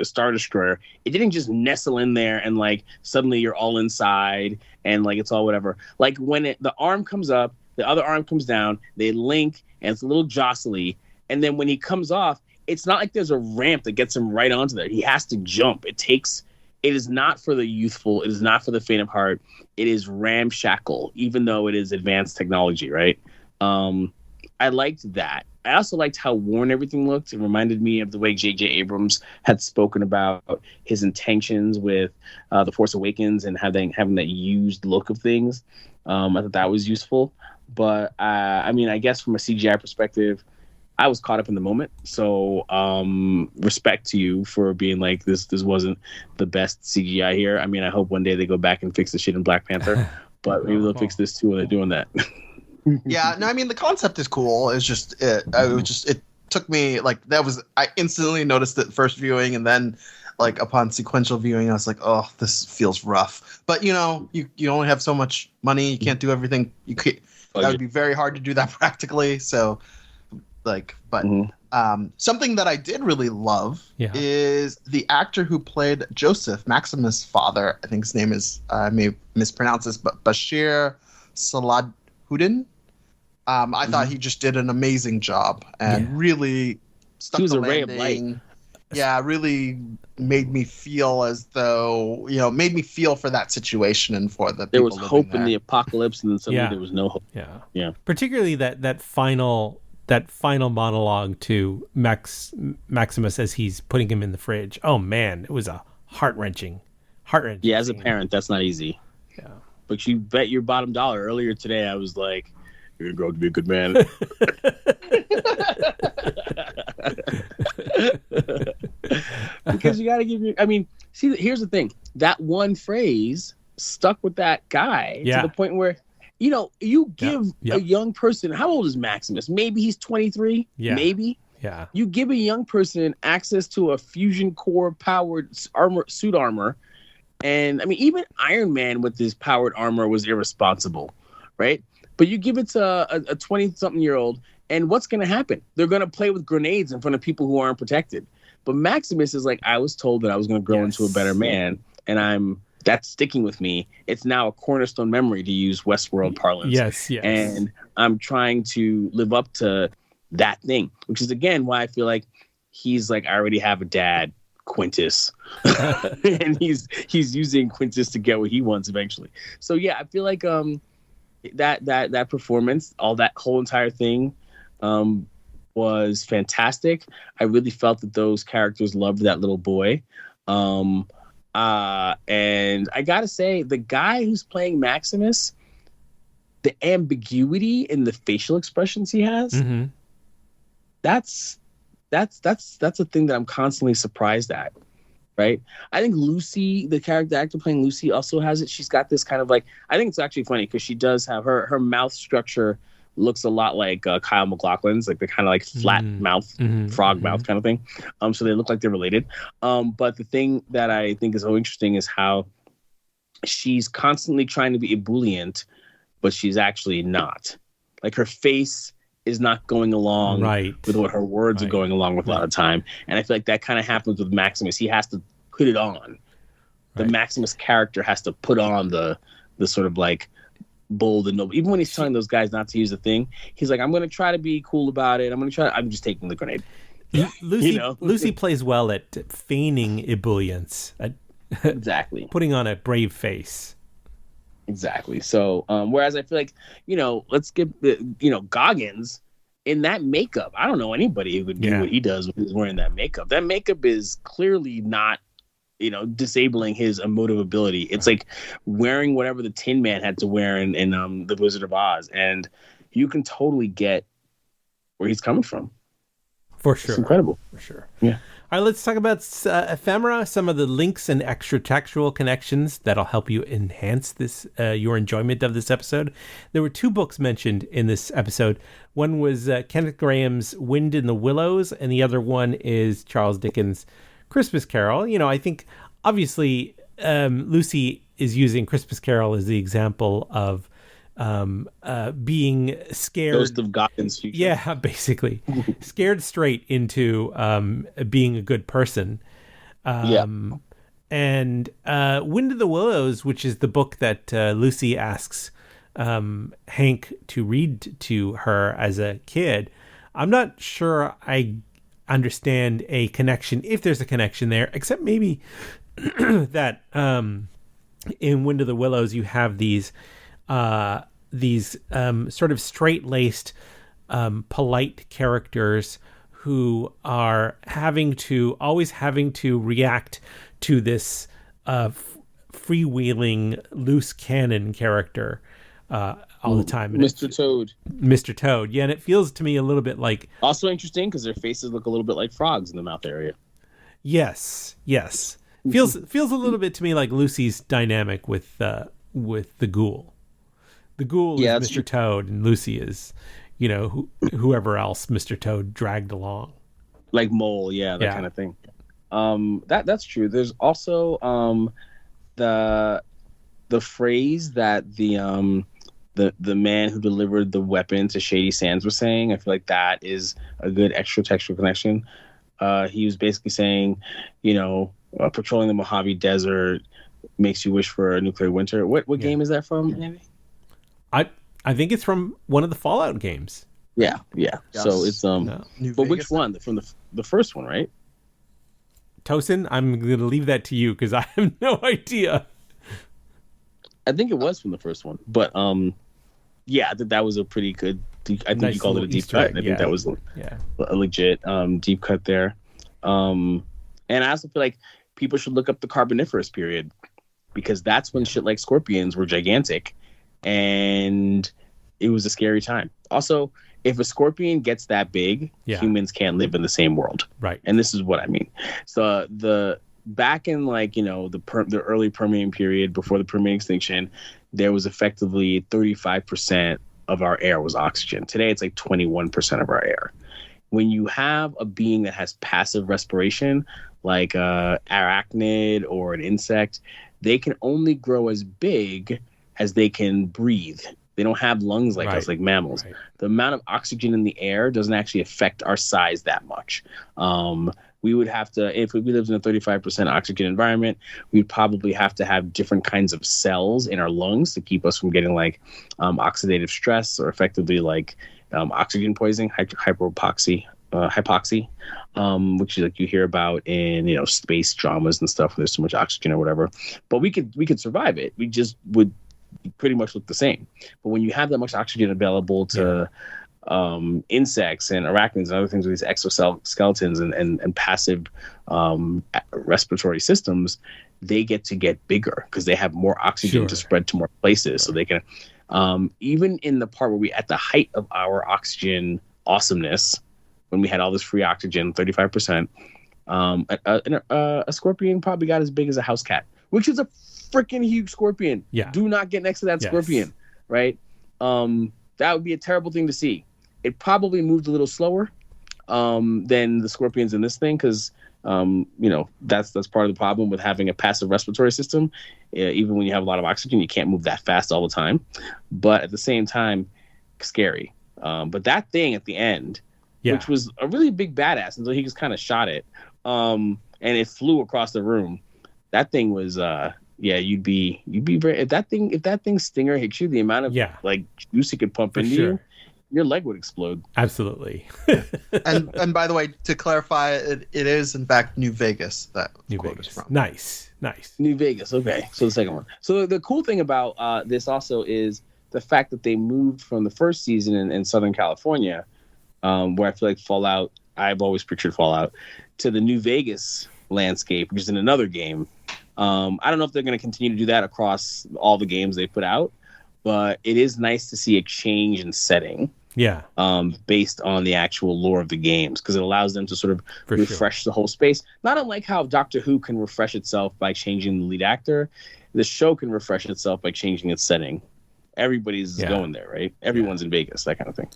Speaker 4: Star Destroyer, it didn't just nestle in there and like suddenly you're all inside and like it's all whatever. Like when the arm comes up, the other arm comes down, they link, and it's a little jostly, and then when he comes off, it's not like there's a ramp that gets him right onto there. He has to jump. It is not for the youthful. It is not for the faint of heart. It is ramshackle, even though it is advanced technology, right? I liked that. I also liked how worn everything looked. It reminded me of the way J.J. Abrams had spoken about his intentions with The Force Awakens and having that used look of things. I thought that was useful. But, I mean, I guess from a CGI perspective, I was caught up in the moment, so respect to you for being like, this wasn't the best CGI here. I mean, I hope one day they go back and fix the shit in Black Panther, but maybe they'll fix this too when they're doing that.
Speaker 3: Yeah, no, I mean, the concept is cool. It's just, it took me, I instantly noticed it first viewing, and then, like, upon sequential viewing, I was like, oh, this feels rough. But, you only have so much money, you can't do everything. That would be very hard to do that practically, so... something that I did really love is the actor who played Joseph, Maximus' father. I think his name is, I may mispronounce this, but Bashir Salahuddin. I thought he just did an amazing job and really stuck the landing. Ray of light. Yeah, really made me feel as though, made me feel for that situation and for the people
Speaker 4: there was hope in the apocalypse, and then suddenly there was no hope.
Speaker 1: Yeah. Particularly that final monologue to Maximus as he's putting him in the fridge. Oh man, it was a heart-wrenching.
Speaker 4: Yeah, as a parent, that's not easy.
Speaker 1: Yeah.
Speaker 4: But you bet your bottom dollar. Earlier today, I was like, you're going to grow up to be a good man. Because you got to give see, here's the thing. That one phrase stuck with that guy to the point where, you give a young person, how old is Maximus? Maybe he's 23. Yeah. Maybe.
Speaker 1: Yeah.
Speaker 4: You give a young person access to a fusion core powered suit armor. And I mean, even Iron Man with his powered armor was irresponsible, right? But you give it to a 20-something-year-old, and what's going to happen? They're going to play with grenades in front of people who aren't protected. But Maximus is like, I was told that I was going to grow into a better man, and that's sticking with me. It's now a cornerstone memory, to use Westworld parlance.
Speaker 1: Yes.
Speaker 4: And I'm trying to live up to that thing, which is, again, why I feel like he's like, I already have a dad. Quintus, and he's using Quintus to get what he wants eventually. So yeah, I feel like that performance, all that whole entire thing, was fantastic. I really felt that those characters loved that little boy. And I gotta say, the guy who's playing Maximus, the ambiguity in the facial expressions he has, that's a thing that I'm constantly surprised at. Right? I think Lucy, the character actor playing Lucy, also has it. She's got this kind of like, I think it's actually funny because she does have her mouth structure looks a lot like Kyle MacLachlan's, like the kind of like flat mouth, frog mouth kind of thing. So they look like they're related. But the thing that I think is so interesting is how she's constantly trying to be ebullient, but she's actually not. Like her face is not going along with what her words are going along with a lot of time. And I feel like that kind of happens with Maximus. He has to put it on. The Maximus character has to put on the sort of like bold and noble. Even when he's telling those guys not to use the thing, he's like, I'm going to try to be cool about it. I'm just taking the grenade.
Speaker 1: Lucy plays well at feigning ebullience.
Speaker 4: Exactly.
Speaker 1: Putting on a brave face.
Speaker 4: Exactly. So, whereas I feel like, let's get, Goggins in that makeup. I don't know anybody who could do what he does when he's wearing that makeup. That makeup is clearly not, disabling his emotive ability. It's like wearing whatever the Tin Man had to wear in The Wizard of Oz. And you can totally get where he's coming from.
Speaker 1: For sure.
Speaker 4: It's incredible.
Speaker 1: For sure.
Speaker 4: Yeah.
Speaker 1: All right, let's talk about Ephemera, some of the links and extra textual connections that'll help you enhance this your enjoyment of this episode. There were 2 books mentioned in this episode. One was Kenneth Graham's Wind in the Willows, and the other one is Charles Dickens' Christmas Carol. I think, obviously, Lucy is using Christmas Carol as the example of being scared.
Speaker 4: Ghost of Goggins' future.
Speaker 1: Yeah, basically. Scared straight into being a good person. And Wind of the Willows, which is the book that Lucy asks Hank to read to her as a kid. I'm not sure I understand a connection, if there's a connection there, except maybe that in Wind of the Willows you have these sort of straight-laced, polite characters who are always having to react to this freewheeling, loose cannon character all the time. And
Speaker 4: Mr. Toad.
Speaker 1: Mr. Toad. Yeah, and it feels to me a little bit like...
Speaker 4: Also interesting because their faces look a little bit like frogs in the mouth area.
Speaker 1: Yes. Feels a little bit to me like Lucy's dynamic with the Ghoul. The Ghoul is Mr. Toad, and Lucy is, whoever else Mr. Toad dragged along.
Speaker 4: Like Mole, that kind of thing. That's true. There's also the phrase that the man who delivered the weapon to Shady Sands was saying. I feel like that is a good extra textual connection. He was basically saying, patrolling the Mojave Desert makes you wish for a nuclear winter. What game is that from, Andy?
Speaker 1: I think it's from one of the Fallout games.
Speaker 4: Yeah. Yes. So it's but which one? From the first one, right?
Speaker 1: Tosin, I'm going to leave that to you because I have no idea.
Speaker 4: I think it was from the first one, but I think that was a pretty good. I think you called it a deep cut. I think that was a legit deep cut there. And I also feel like people should look up the Carboniferous period because that's when shit like scorpions were gigantic, and it was a scary time. Also, if a scorpion gets that big, humans can't live in the same world.
Speaker 1: Right.
Speaker 4: And this is what I mean. So back in the early Permian period before the Permian extinction, there was effectively 35% of our air was oxygen. Today, it's like 21% of our air. When you have a being that has passive respiration, like an arachnid or an insect, they can only grow as big as they can breathe. They don't have lungs like us, like mammals. Right. The amount of oxygen in the air doesn't actually affect our size that much. We would have to, if we lived in a 35% oxygen environment, we'd probably have to have different kinds of cells in our lungs to keep us from getting oxidative stress or effectively oxygen poisoning, hyperoxia.
Speaker 2: hypoxia, which is like you hear about in space dramas and stuff where there's too much oxygen or whatever. But we could survive it. We just would pretty much look the same. But when you have that much oxygen available to insects and arachnids and other things with these exoskeletons and passive respiratory systems, they get bigger because they have more oxygen to spread to more places. So they can, even in the part where we at the height of our oxygen awesomeness, when we had all this free oxygen, 35%, a scorpion probably got as big as a house cat, which is a freaking huge scorpion.
Speaker 1: Yeah.
Speaker 2: Do not get next to that scorpion, right? That would be a terrible thing to see. It probably moved a little slower than the scorpions in this thing because, that's part of the problem with having a passive respiratory system. Even when you have a lot of oxygen, you can't move that fast all the time. But at the same time, scary. But that thing at the end, which was a really big badass until he just kind of shot it, and it flew across the room. That thing was... you'd be very if that thing's stinger hits you, the amount of like juice it could pump into you, your leg would explode.
Speaker 1: Absolutely.
Speaker 3: and by the way, to clarify, it is in fact New Vegas that
Speaker 1: New
Speaker 3: quote
Speaker 1: Vegas.
Speaker 3: is from.
Speaker 1: Nice.
Speaker 2: New Vegas. Okay, so the second one. So the cool thing about this also is the fact that they moved from the first season in Southern California, where I feel like Fallout. I've always pictured Fallout, to the New Vegas landscape, which is in another game. I don't know if they're going to continue to do that across all the games they put out, but it is nice to see a change in setting.
Speaker 1: Yeah.
Speaker 2: Based on the actual lore of the games, because it allows them to sort of refresh the whole space. Not unlike how Doctor Who can refresh itself by changing the lead actor, the show can refresh itself by changing its setting. Everybody's going there, right? Everyone's in Vegas, that kind of thing.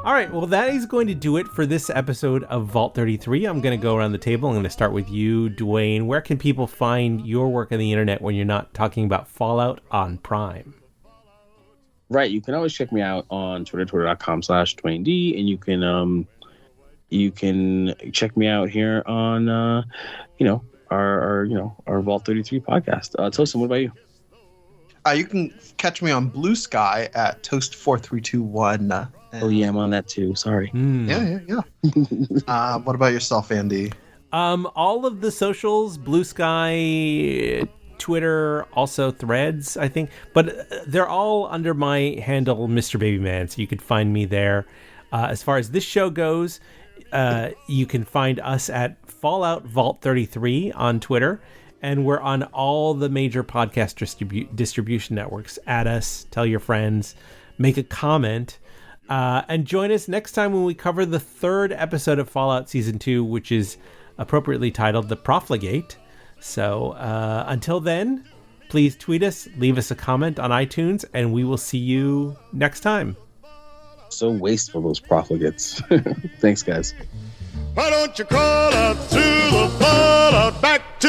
Speaker 1: All right, well, that is going to do it for this episode of Vault 33. I'm going to go around the table. I'm going to start with you, Dwayne. Where can people find your work on the internet when you're not talking about Fallout on Prime?
Speaker 2: Right, you can always check me out on twitter.com/Dwayne D, and you can check me out here on our Vault 33 podcast. Tosin, what about you?
Speaker 3: You can catch me on Blue Sky at Toast4321.
Speaker 2: Oh yeah, I'm on that too. Sorry.
Speaker 3: Yeah. What about yourself, Andy?
Speaker 1: All of the socials, Blue Sky, Twitter, also Threads, I think, but they're all under my handle, Mr. Babyman, so you could find me there. As far as this show goes, you can find us at Fallout Vault 33 on Twitter, and we're on all the major podcast distribution networks. Add us, tell your friends, make a comment. And join us next time when we cover the third episode of Fallout Season 2, which is appropriately titled The Profligate. So until then, please tweet us, leave us a comment on iTunes, and we will see you next time.
Speaker 2: So wasteful, those profligates. Thanks, guys.
Speaker 5: Why don't you crawl out through the fallout back to